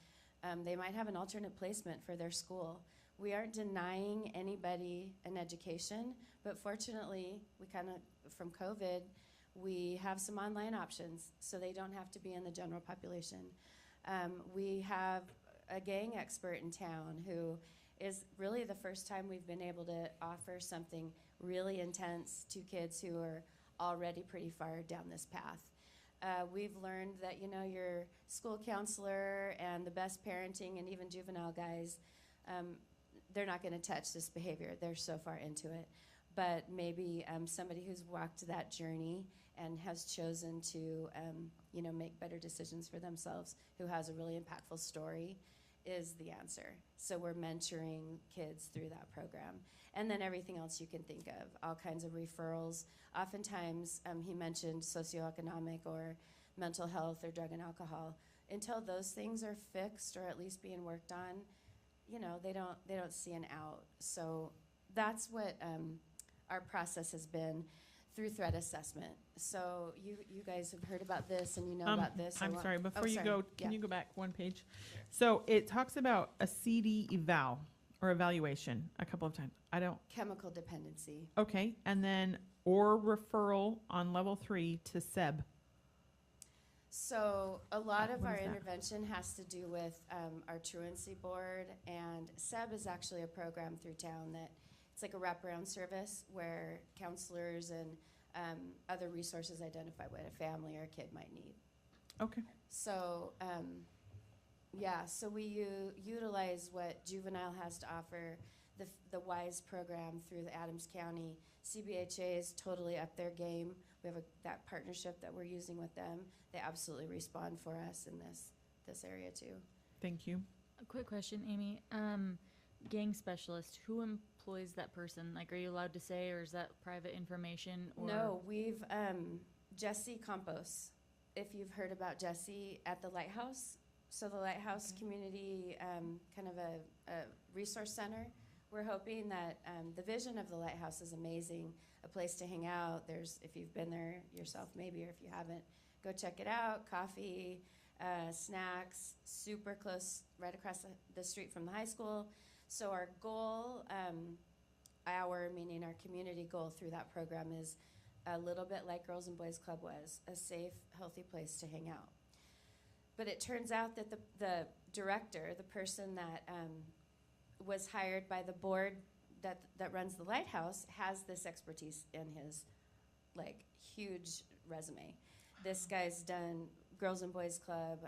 They might have an alternate placement for their school. We aren't denying anybody an education, but fortunately, we kind of, from COVID, we have some online options, so they don't have to be in the general population. We have a gang expert in town who is really the first time we've been able to offer something really intense to kids who are already pretty far down this path. We've learned that, you know, your school counselor and the best parenting and even juvenile guys, they're not going to touch this behavior. They're so far into it. But maybe somebody who's walked that journey and has chosen to, you know, make better decisions for themselves, who has a really impactful story, is the answer. So we're mentoring kids through that program. And then everything else you can think of, all kinds of referrals. Oftentimes, he mentioned socioeconomic or mental health or drug and alcohol. Until those things are fixed or at least being worked on, you know, they don't see an out. So that's what our process has been through threat assessment. So you guys have heard about this and you know about this. I'm sorry, before you sorry. go, can you go back one page? So it talks about a CD eval or evaluation a couple of times. I don't, Chemical dependency. okay, and then or referral on level 3 to SEB. So a lot of What our is that? intervention has to do with our truancy board, and SEB is actually a program through town that it's like a wraparound service where counselors and other resources identify what a family or a kid might need. Okay. So yeah, so we utilize what Juvenile has to offer. The WISE program through the Adams County. CBHA is totally up their game. We have that partnership that we're using with them. They absolutely respond for us in this area too. Thank you. A quick question, Amy. Gang specialist, who employs that person? Like, are you allowed to say, or is that private information? Or No, we've Jesse Campos. If you've heard about Jesse at the Lighthouse, so the Lighthouse Community kind of a resource center. We're hoping that the vision of the Lighthouse is amazing, a place to hang out. There's, if you've been there yourself maybe, or if you haven't, go check it out. Coffee, snacks, super close, right across the street from the high school. So our goal, meaning our community goal through that program, is a little bit like Girls and Boys Club was, a safe, healthy place to hang out. But it turns out that the director, the person that was hired by the board that runs the Lighthouse, has this expertise in his like huge resume. This guy's done Girls and Boys Club,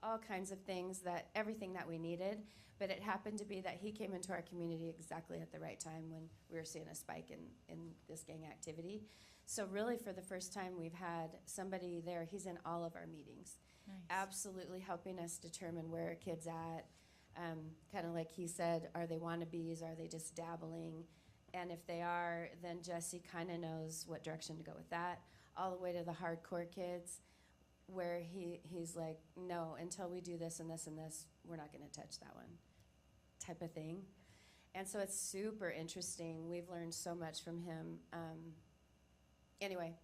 all kinds of things, everything that we needed. But it happened to be that he came into our community exactly at the right time when we were seeing a spike in this gang activity. So really, for the first time, we've had somebody there. He's in all of our meetings, Nice. absolutely helping us determine where a kid's at. Kind of like he said, are they wannabes? Are they just dabbling? And if they are, then Jesse kind of knows what direction to go with that, all the way to the hardcore kids, where he's like, no, until we do this and this and this, we're not going to touch that one, type of thing. And so it's super interesting. We've learned so much from him. Anyway,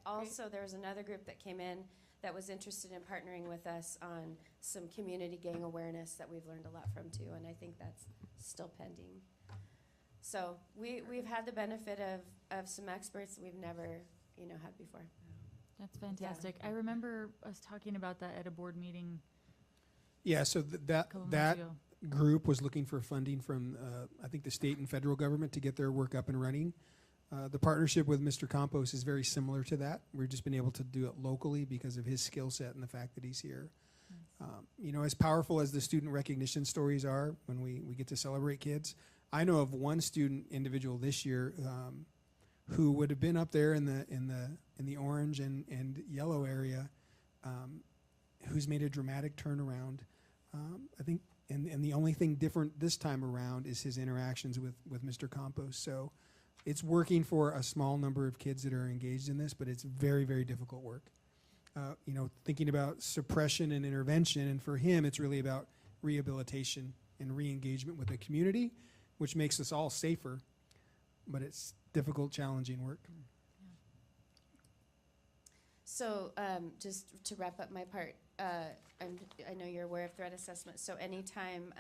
also there was another group that came in that was interested in partnering with us on some community gang awareness that we've learned a lot from too, and I think that's still pending. So we've had the benefit of some experts we've never, had before. That's fantastic. I remember us talking about that at a board meeting Yeah, so a couple months that ago. group was looking for funding from, I think, the state and federal government to get their work up and running. The partnership with Mr. Campos is very similar to that. We've just been able to do it locally because of his skill set and the fact that he's here. As powerful as the student recognition stories are when we get to celebrate kids, I know of one student individual this year who would have been up there in the orange and yellow area, who's made a dramatic turnaround. I think, and the only thing different this time around is his interactions with Mr. Campos. So it's working for a small number of kids that are engaged in this, but it's very, very difficult work. Thinking about suppression and intervention, and for him, it's really about rehabilitation and re-engagement with the community, which makes us all safer, but it's difficult, challenging work. So just to wrap up my part, I know you're aware of threat assessment. So anytime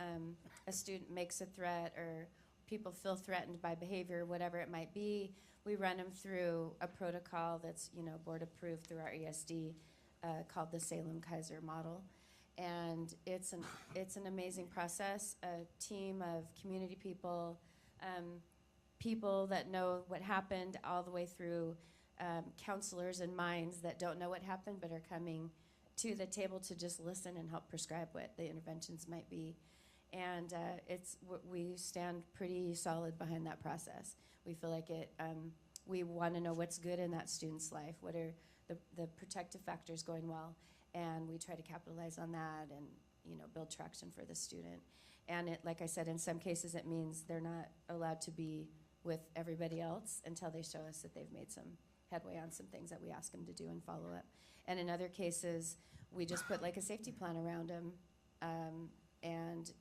a student makes a threat or people feel threatened by behavior, whatever it might be, we run them through a protocol that's board approved through our ESD called the Salem-Kaiser model. And it's an amazing process. A team of community people, people that know what happened, all the way through counselors and minds that don't know what happened but are coming to the table to just listen and help prescribe what the interventions might be. And we stand pretty solid behind that process. We feel like we want to know what's good in that student's life, what are the protective factors going well, and we try to capitalize on that and build traction for the student. And like I said, in some cases it means they're not allowed to be with everybody else until they show us that they've made some headway on some things that we ask them to do and follow up. And in other cases, we just put like a safety plan around them, and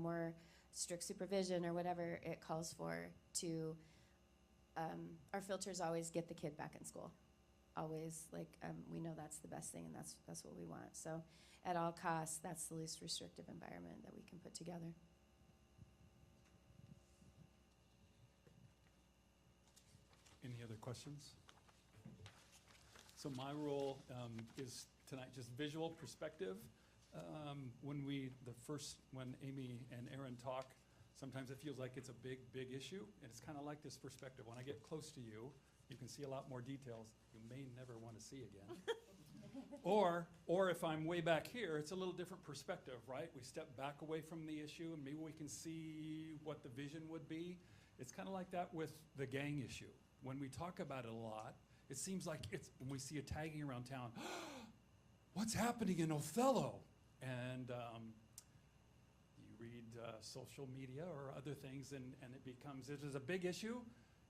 more strict supervision or whatever it calls for to, our filters always get the kid back in school. Always, we know that's the best thing and that's what we want. So at all costs, that's the least restrictive environment that we can put together. Any other questions? So my role is tonight just visual perspective. When Amy and Aaron talk, sometimes it feels like it's a big, big issue, and it's kind of like this perspective. When I get close to you, you can see a lot more details you may never want to see again. Or if I'm way back here, it's a little different perspective, right? We step back away from the issue, and maybe we can see what the vision would be. It's kind of like that with the gang issue. When we talk about it a lot, it seems like when we see it tagging around town, what's happening in Othello? And you read social media or other things, and it is a big issue.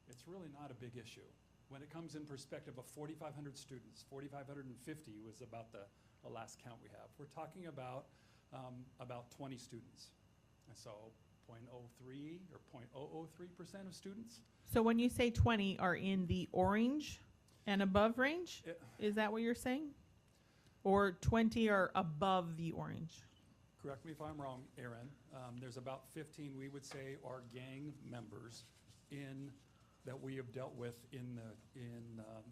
It's really not a big issue. When it comes in perspective of 4,500 students, 4,550 was about the last count we have. We're talking about 20 students. And so 0.03 or 0.003% of students. So when you say 20 are in the orange and above range, is that what you're saying? Or 20 are above the orange? Correct me if I'm wrong, Aaron. There's about 15 we would say are gang members that we have dealt with in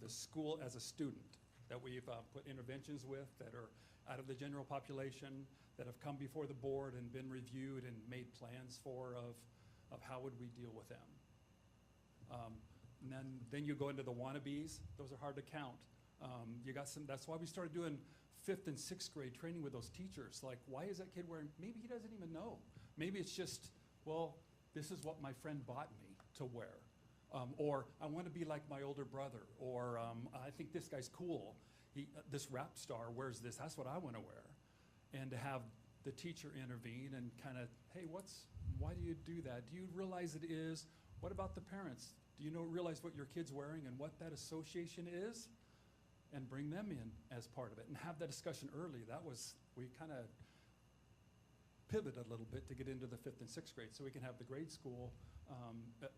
the school as a student, that we've put interventions with, that are out of the general population, that have come before the board and been reviewed and made plans of how would we deal with them. And then you go into the wannabes. Those are hard to count. You got some. That's why we started doing 5th and 6th grade training with those teachers. Like, why is that kid wearing? Maybe he doesn't even know. Maybe it's just, well, this is what my friend bought me to wear. Or I want to be like my older brother. Or I think this guy's cool. This rap star wears this. That's what I want to wear. And to have the teacher intervene and kind of, hey, why do you do that? Do you realize it is? What about the parents? Do you realize what your kid's wearing and what that association is? And bring them in as part of it and have that discussion early. We kind of pivot a little bit to get into the 5th and 6th grade so we can have the grade school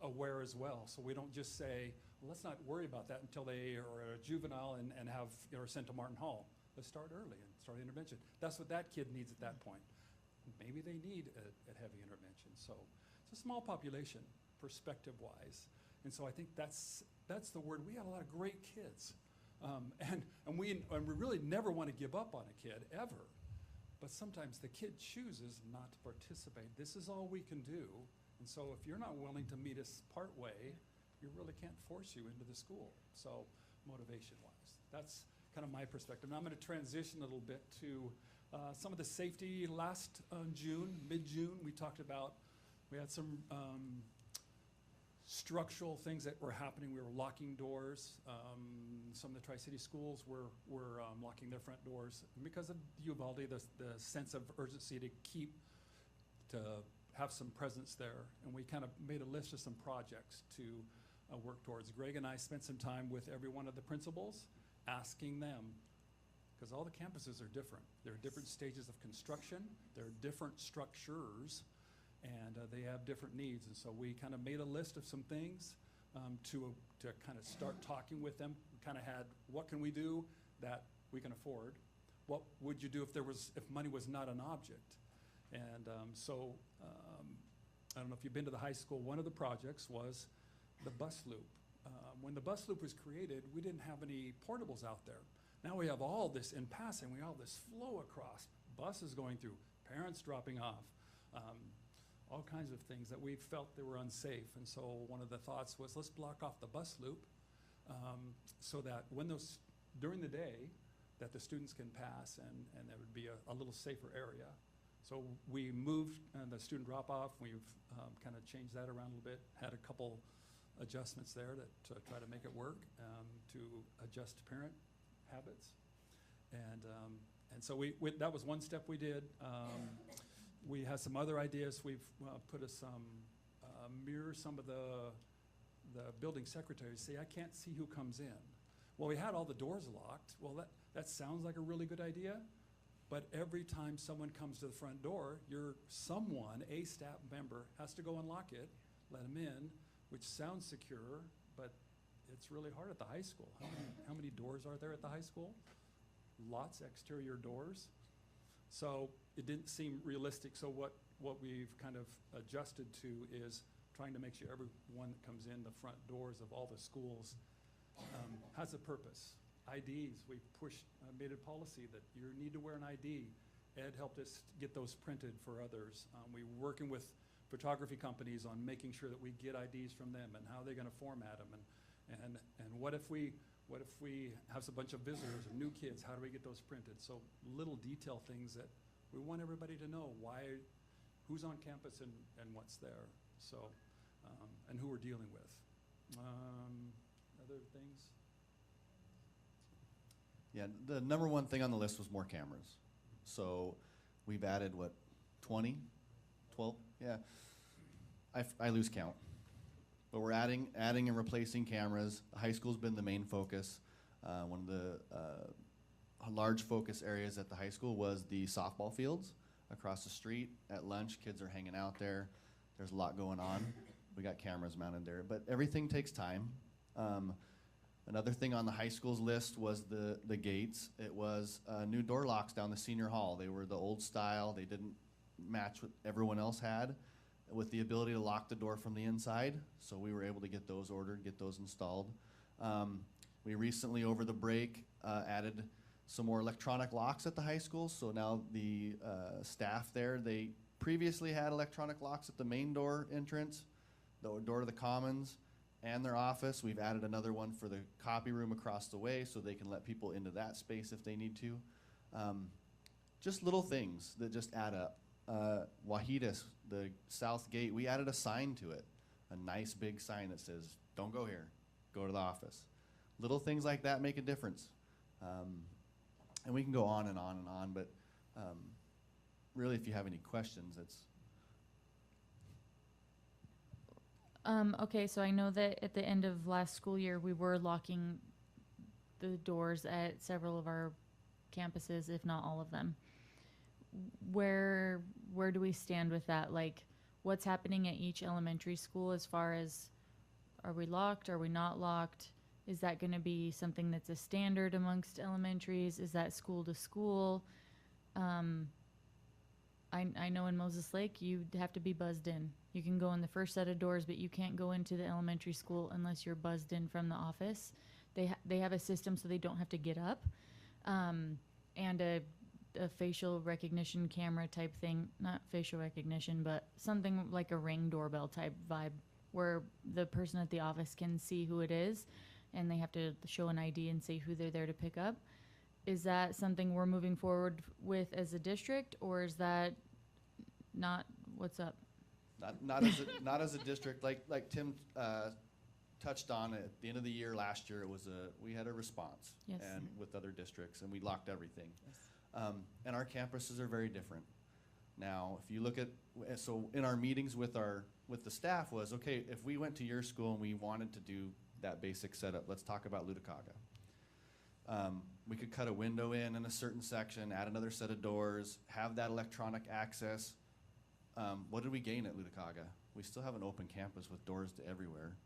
aware as well. So we don't just say, well, let's not worry about that until they are a juvenile and are sent to Martin Hall. Let's start early and start intervention. That's what that kid needs at that point. Maybe they need a heavy intervention. So it's a small population perspective-wise. And so I think that's the word. We have a lot of great kids. And we really never want to give up on a kid, ever. But sometimes the kid chooses not to participate. This is all we can do. And so if you're not willing to meet us part way, you really can't force you into the school. So motivation-wise, that's kind of my perspective. Now I'm going to transition a little bit to some of the safety. Last June, mid-June, we had some structural things that were happening. We were locking doors. Some of the Tri-City schools were locking their front doors. And because of Uvalde, the sense of urgency to have some presence there. And we kind of made a list of some projects to work towards. Greg and I spent some time with every one of the principals, asking them, because all the campuses are different. There are different stages of construction. There are different structures. And they have different needs. And so we kind of made a list of some things to kind of start talking with them. We kind of had, what can we do that we can afford. What would you do if money was not an object? And I don't know if you've been to the high school, one of the projects was the bus loop. When the bus loop was created, we didn't have any portables out there. Now we have all this in passing, we have all this flow across, buses going through, parents dropping off, all kinds of things that we felt they were unsafe. And so one of the thoughts was, let's block off the bus loop so that during the day, that the students can pass and there would be a little safer area. So we moved the student drop off. We've kind of changed that around a little bit, had a couple adjustments there to try to make it work, to adjust parent habits. And so that was one step we did. We had some other ideas. We've put mirror some of the building secretaries, say, I can't see who comes in. Well, we had all the doors locked. Well, that sounds like a really good idea, but every time someone comes to the front door, a staff member has to go unlock it, let them in, which sounds secure, but it's really hard at the high school. How many doors are there at the high school? Lots of exterior doors. So it didn't seem realistic. So what we've kind of adjusted to is trying to make sure everyone that comes in the front doors of all the schools has a purpose. IDs, we made a policy that you need to wear an ID. Ed helped us get those printed for others. We're working with photography companies on making sure that we get IDs from them and how they're going to format them. And what if we have a bunch of visitors or new kids, how do we get those printed? So little detail things that we want everybody to know who's on campus and what's there. So, and who we're dealing with. Other things? Yeah, the number one thing on the list was more cameras. So we've added, 20? 12? Yeah. I lose count. But we're adding and replacing cameras. High school's been the main focus. One of the large focus areas at the high school was the softball fields across the street. At lunch, kids are hanging out there. There's a lot going on. We got cameras mounted there, but everything takes time. Another thing on the high school's list was the gates. It was new door locks down the senior hall. They were the old style. They didn't match what everyone else had, with the ability to lock the door from the inside. So we were able to get those ordered, get those installed. We recently, over the break, added some more electronic locks at the high school. So now the staff there, they previously had electronic locks at the main door entrance, the door to the commons, and their office. We've added another one for the copy room across the way so they can let people into that space if they need to. Just little things that just add up. Wahidas, the south gate, we added a sign to it, a nice big sign that says, don't go here, go to the office. Little things like that make a difference. And we can go on and on and on, but really if you have any questions, it's... Okay, so I know that at the end of last school year, we were locking the doors at several of our campuses, if not all of them. Where do we stand with that? Like, what's happening at each elementary school as far as, are we locked, are we not locked? Is that going to be something that's a standard amongst elementaries? Is that school to school? I know in Moses Lake, you have to be buzzed in. You can go in the first set of doors, but you can't go into the elementary school unless you're buzzed in from the office. They have a system so they don't have to get up, and a facial recognition camera type thing, not facial recognition, but something like a Ring doorbell type vibe where the person at the office can see who it is and they have to show an ID and say who they're there to pick up. Is that something we're moving forward with as a district, or is that not what's up? Not as a district. Like Tim touched on at the end of the year last year, we had a response, yes, and with other districts, and we locked everything. Yes. And our campuses are very different. Now, if you look at, so in our meetings with the staff was, okay, if we went to your school and we wanted to do that basic setup, let's talk about Luticaga. We could cut a window in a certain section, add another set of doors, have that electronic access. What did we gain at Luticaga? We still have an open campus with doors to everywhere.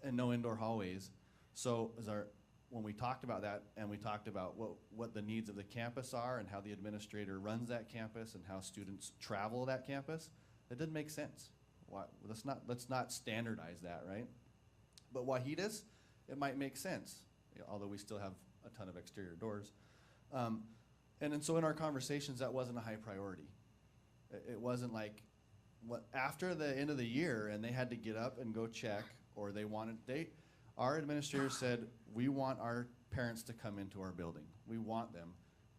And no indoor hallways. So when we talked about that and we talked about what the needs of the campus are and how the administrator runs that campus and how students travel that campus, that didn't make sense. Why, let's not standardize that, right? But Wahidas, it might make sense, although we still have a ton of exterior doors. And so in our conversations, that wasn't a high priority. It wasn't like, after the end of the year and they had to get up and go check, or our administrator said, we want our parents to come into our building. We want them.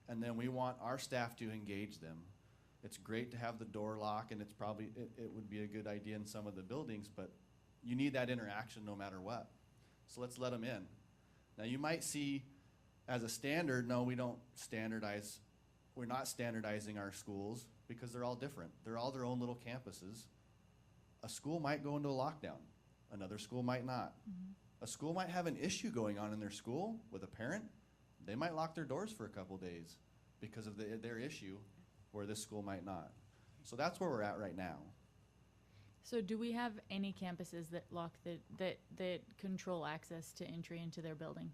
And then we want our staff to engage them. It's great to have the door lock, and it would be a good idea in some of the buildings, but you need that interaction no matter what. So let's let them in. Now you might see as a standard, no, we don't standardize. We're not standardizing our schools because they're all different. They're all their own little campuses. A school might go into a lockdown. Another school might not. A school might have an issue going on in their school with a parent. They might lock their doors for a couple days because of their issue, where this school might not. So that's where we're at right now. So do we have any campuses that lock that control access to entry into their building?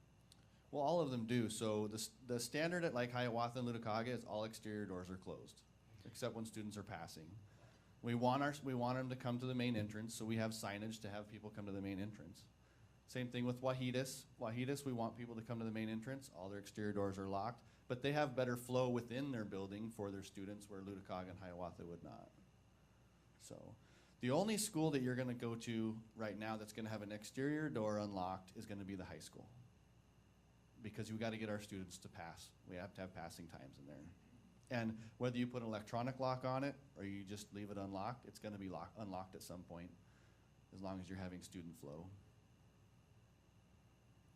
Well, all of them do. So the standard at like Hiawatha and Lutakaga is all exterior doors are closed, except when students are passing. We want them to come to the main entrance, so we have signage to have people come to the main entrance. Same thing with Wahidas. Wahidas, we want people to come to the main entrance. All their exterior doors are locked, but they have better flow within their building for their students, where Lutakaga and Hiawatha would not. So the only school that you're going to go to right now that's going to have an exterior door unlocked is going to be the high school, because we've got to get our students to pass. We have to have passing times in there. And whether you put an electronic lock on it or you just leave it unlocked, it's going to be unlocked at some point, as long as you're having student flow.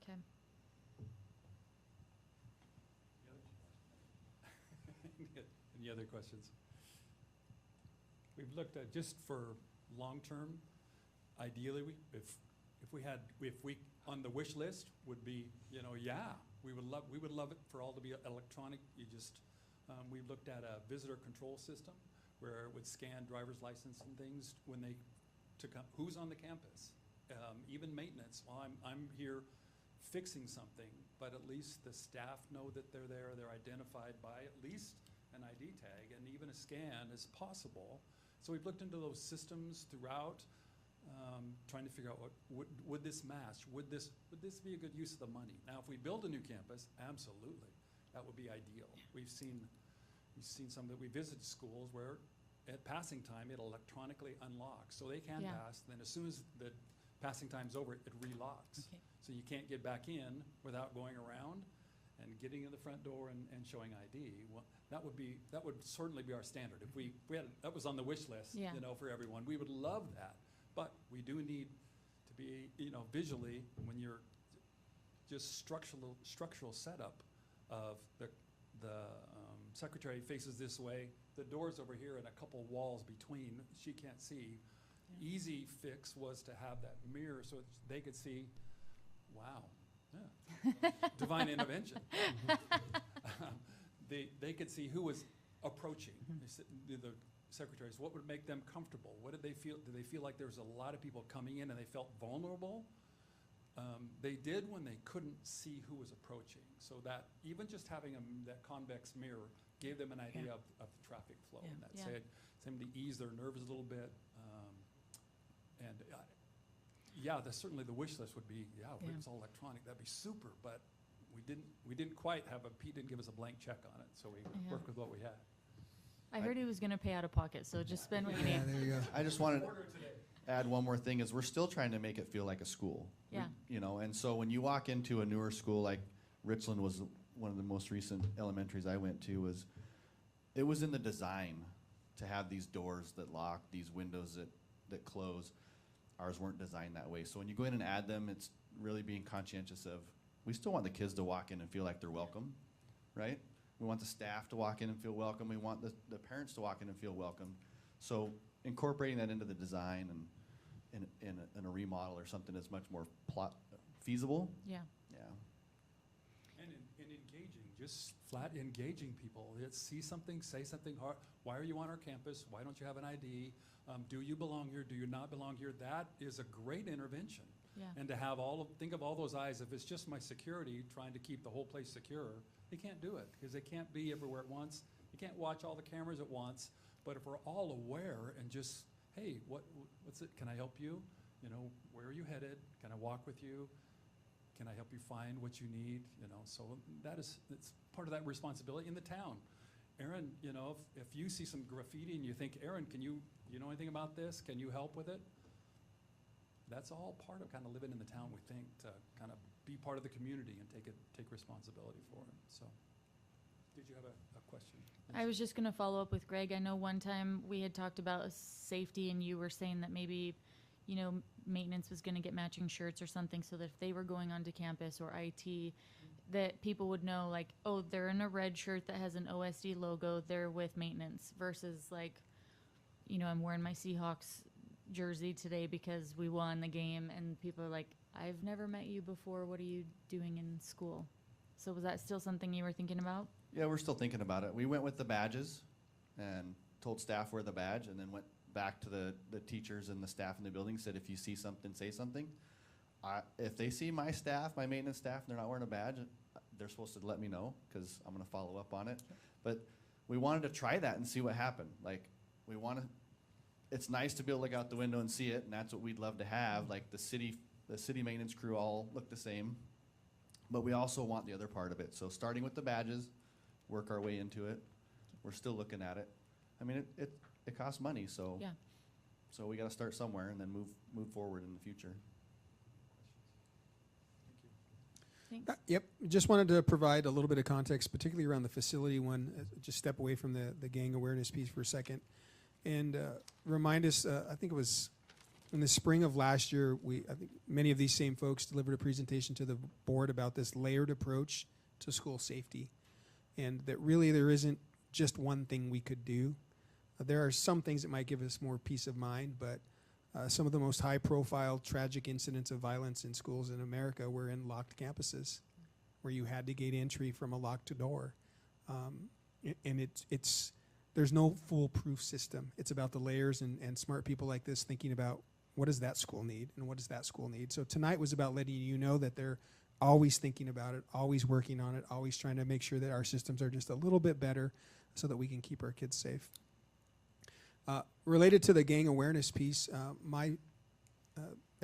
Okay. Any other questions? We've looked at, just for long-term, ideally, if we on the wish list would be, yeah, we would love it for all to be electronic. We've looked at a visitor control system where it would scan driver's license and things when they who's on the campus, even maintenance. Well, I'm here fixing something, but at least the staff know that they're there. They're identified by at least an ID tag, and even a scan is possible. So we've looked into those systems throughout, trying to figure out would this match? Would this be a good use of the money? Now, if we build a new campus, absolutely, that would be ideal. We've seen some that we visited schools where at passing time it electronically unlocks, so they can pass. Then as soon as the passing time's over, it relocks. Okay. So you can't get back in without going around and getting in the front door and showing ID. Well, that would certainly be our standard. If we had, that was on the wish list, for everyone. We would love that, but we do need to be, visually, when you're just structural setup of the secretary faces this way, the door's over here and a couple walls between, she can't see. Easy fix was to have that mirror so they could see, wow, divine intervention. They could see who was approaching. The secretaries, what would make them comfortable? What did they feel? Did they feel like there was a lot of people coming in and they felt vulnerable? They did when they couldn't see who was approaching. So that even just having that convex mirror gave them an idea of the traffic flow. And that said, seemed to ease their nerves a little bit. Certainly the wish list would be, if it was all electronic, that'd be super. But we didn't quite have Pete didn't give us a blank check on it, so we worked with what we had. I heard he was going to pay out of pocket, so just spend what you need. There you go. I just wanted to add one more thing, is we're still trying to make it feel like a school. Yeah. And so when you walk into a newer school, like Richland was one of the most recent elementaries I went to, it was in the design to have these doors that lock, these windows that close. Ours weren't designed that way. So when you go in and add them, it's really being conscientious of, we still want the kids to walk in and feel like they're welcome, right? We want the staff to walk in and feel welcome. We want the parents to walk in and feel welcome. So incorporating that into the design and in a remodel or something is much more feasible. Yeah. Yeah. And engaging, just flat engaging people. See something, say something hard. Why are you on our campus? Why don't you have an ID? Do you belong here? Do you not belong here? That is a great intervention. Yeah. And to have think of all those eyes, if it's just my security trying to keep the whole place secure, they can't do it because they can't be everywhere at once. You can't watch all the cameras at once. But if we're all aware and just, hey, what's it? Can I help you? You know, where are you headed? Can I walk with you? Can I help you find what you need? You know, so it's part of that responsibility in the town. Aaron, you know, if you see some graffiti and you think, Aaron, you know anything about this? Can you help with it? That's all part of kind of living in the town, we think, to kind of be part of the community and take responsibility for it. So, did you have a question? I was just going to follow up with Greg. I know one time we had talked about safety, and you were saying that maybe, you know, maintenance was going to get matching shirts or something, so that if they were going onto campus or IT, that people would know, like, oh, they're in a red shirt that has an OSD logo, they're with maintenance, versus like, you know, I'm wearing my Seahawks jersey today because we won the game, and people are like, I've never met you before, what are you doing in school? So was that still something you were thinking about? Yeah, we're still thinking about it. We went with the badges and told staff wear the badge, and then went back to the teachers and the staff in the building, said if you see something, say something. If they see my staff, my maintenance staff, and they're not wearing a badge, they're supposed to let me know because I'm going to follow up on it. But we wanted to try that and see what happened. Like, we want to, it's nice to be able to look out the window and see it, and that's what we'd love to have. Like the city maintenance crew all look the same, but we also want the other part of it. So starting with the badges, work our way into it. We're still looking at it. I mean, it costs money, so Yeah. so we got to start somewhere and then move forward in the future. Thanks. Yep, just wanted to provide a little bit of context, particularly around the facility one. Just step away from the gang awareness piece for a second, and remind us. I think it was in the spring of last year. I think many of these same folks delivered a presentation to the board about this layered approach to school safety, and that really there isn't just one thing we could do. There are some things that might give us more peace of mind, but some of the most high-profile, tragic incidents of violence in schools in America were in locked campuses, where you had to gate entry from a locked door, and there's no foolproof system. It's about the layers and smart people like this thinking about what does that school need and what does that school need. So tonight was about letting you know that they're always thinking about it, always working on it, always trying to make sure that our systems are just a little bit better so that we can keep our kids safe. Related to the gang awareness piece, I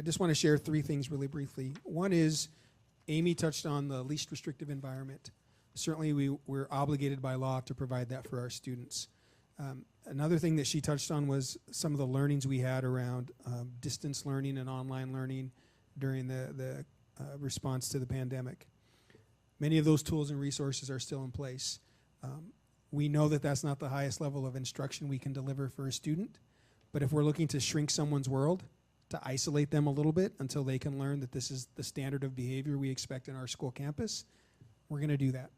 just want to share three things really briefly. One is, Amy touched on the least restrictive environment. Certainly we're obligated by law to provide that for our students. Another thing that she touched on was some of the learnings we had around distance learning and online learning during the response to the pandemic. Many of those tools and resources are still in place. We know that that's not the highest level of instruction we can deliver for a student, but if we're looking to shrink someone's world, to isolate them a little bit until they can learn that this is the standard of behavior we expect in our school campus, we're going to do that.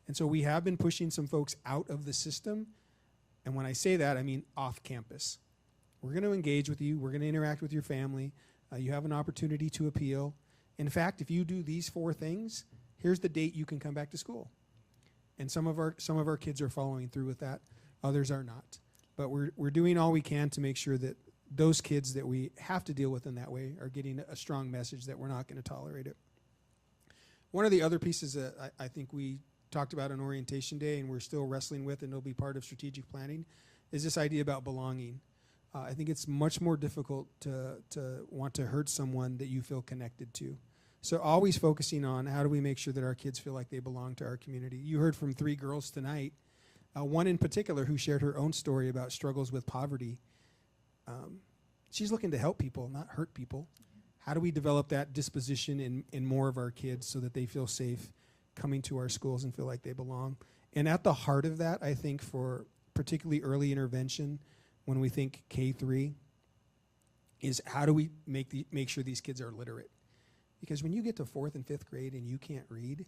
And so we have been pushing some folks out of the system, and when I say that, I mean off campus. We're going to engage with you. We're going to interact with your family. You have an opportunity to appeal. In fact, if you do these 4 things, here's the date you can come back to school. And some of our kids are following through with that. Others are not. But we're doing all we can to make sure that those kids that we have to deal with in that way are getting a strong message that we're not going to tolerate it. One of the other pieces that I think we talked about on orientation day and we're still wrestling with, and it'll be part of strategic planning, is this idea about belonging. I think it's much more difficult to want to hurt someone that you feel connected to. So always focusing on how do we make sure that our kids feel like they belong to our community. You heard from 3 girls tonight, one in particular who shared her own story about struggles with poverty. She's looking to help people, not hurt people. How do we develop that disposition in more of our kids so that they feel safe coming to our schools and feel like they belong? And at the heart of that, I think for particularly early intervention, when we think K-3, is how do we make sure these kids are literate? Because when you get to 4th and 5th grade and you can't read,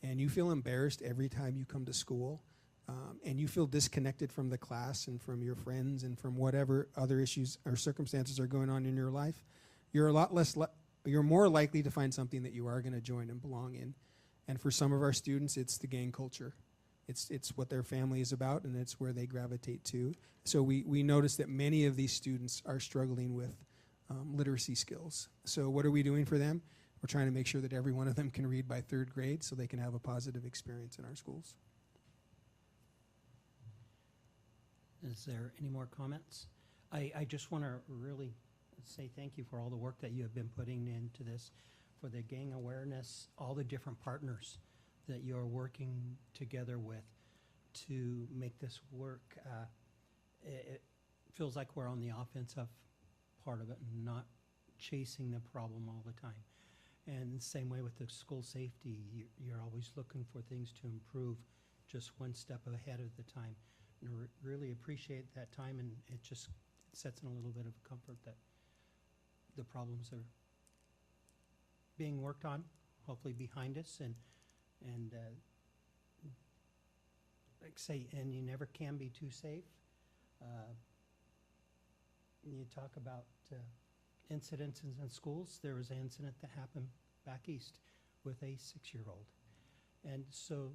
and you feel embarrassed every time you come to school, and you feel disconnected from the class and from your friends and from whatever other issues or circumstances are going on in your life, you're you're more likely to find something that you are going to join and belong in. And for some of our students, it's the gang culture. It's what their family is about, and it's where they gravitate to. So we notice that many of these students are struggling with literacy skills. So what are we doing for them? We're trying to make sure that every one of them can read by 3rd grade so they can have a positive experience in our schools. Is there any more comments? I just want to really say thank you for all the work that you have been putting into this, for the gang awareness, all the different partners that you are working together with to make this work. It feels like we're on the offensive part of it and not chasing the problem all the time. And same way with the school safety, you're always looking for things to improve just one step ahead of the time. And really appreciate that time, and it just sets in a little bit of comfort that the problems are being worked on, hopefully behind us, and like I say, and you never can be too safe. You talk about incidents in schools. There was an incident that happened back east with a 6-year-old. And so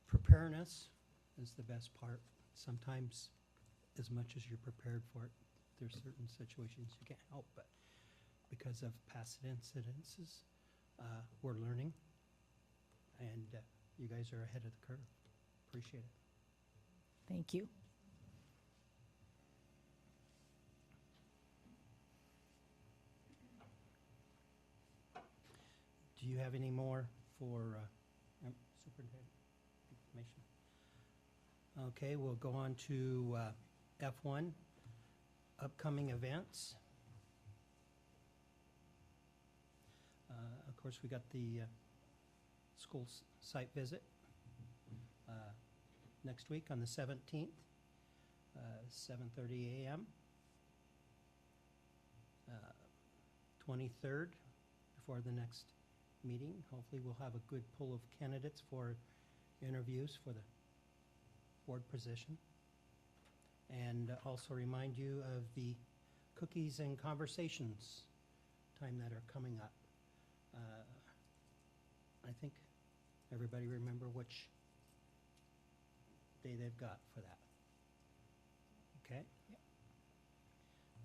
preparedness is the best part. Sometimes, as much as you're prepared for it, there's certain situations you can't help, but because of past incidences, we're learning, and you guys are ahead of the curve. Appreciate it. Thank you. Do you have any more for Superintendent information? Okay, we'll go on to F1, upcoming events. Of course, we got the school site visit next week on the 17th, 7:30 a.m. 23rd, before the next meeting. Hopefully, we'll have a good pool of candidates for interviews for the board position. And also remind you of the cookies and conversations time that are coming up. I think everybody remember which day they've got for that. Okay? Yep.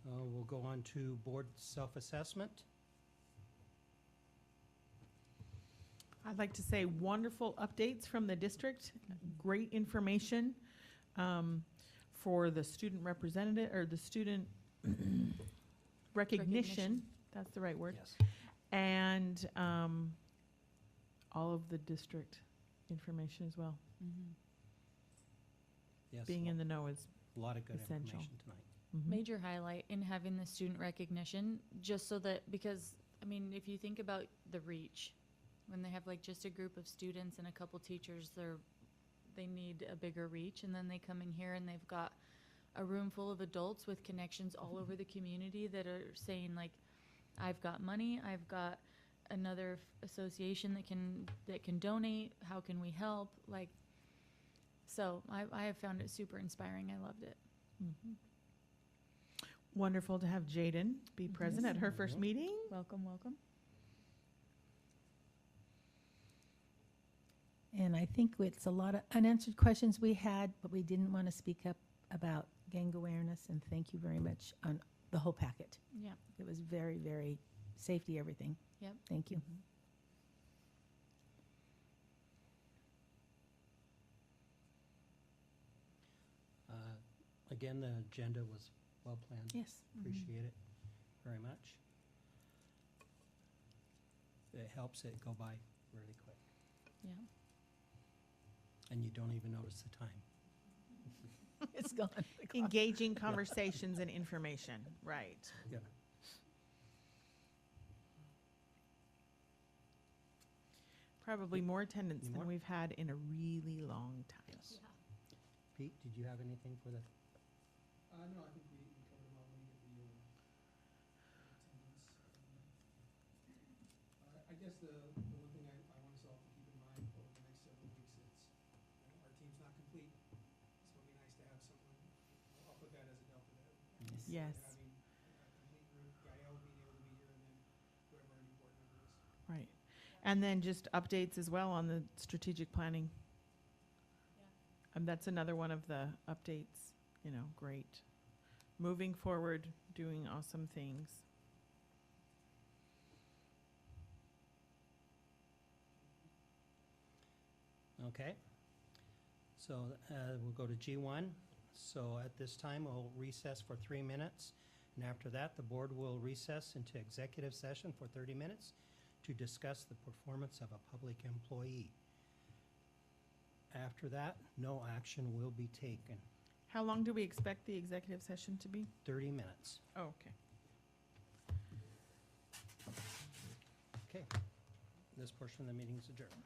We'll go on to board self-assessment. I'd like to say wonderful updates from the district, great information for the student representative, or the student recognition, that's the right word. Yes. And all of the district information as well. Yes, Being in the know is a lot of good essential. information tonight. Major highlight in having the student recognition, just so that, because, I mean, if you think about the reach, when they have like just a group of students and a couple teachers, they need a bigger reach, and then they come in here and they've got a room full of adults with connections all over the community that are saying like, I've got money, I've got another association that can donate, how can we help? Like, so I have found it super inspiring. I loved it. Wonderful to have Jaden be present at her first meeting. Welcome, welcome. And I think it's a lot of unanswered questions we had, but we didn't want to speak up about gang awareness, and thank you very much on the whole packet. Yeah. It was very, very safety, everything. Yep. Thank you. Again, the agenda was well planned. Yes. Appreciate it very much. It helps it go by really quick, Yeah. and you don't even notice the time. It's gone. Engaging conversations and information, right. Yeah. Probably more attendance Any than more? we've had in a really long time. Yes. Pete, did you have anything for the? No, I think we covered them all. Let me get the attendance. I guess the one thing I want us all to keep in mind over the next several weeks is, our team's not complete. So it'd be nice to have someone, I'll put that as a delta there. Yes. Having a complete group, Gael being able to be here, and then whoever our new board member is. Right. And then just updates as well on the strategic planning. That's another one of the updates, great. moving forward, doing awesome things. Okay. So we'll go to G1. So at this time, we'll recess for 3 minutes. And after that, the board will recess into executive session for 30 minutes to discuss the performance of a public employee. After that, no action will be taken. How long do we expect the executive session to be? 30 minutes. Oh, okay. Okay. This portion of the meeting is adjourned.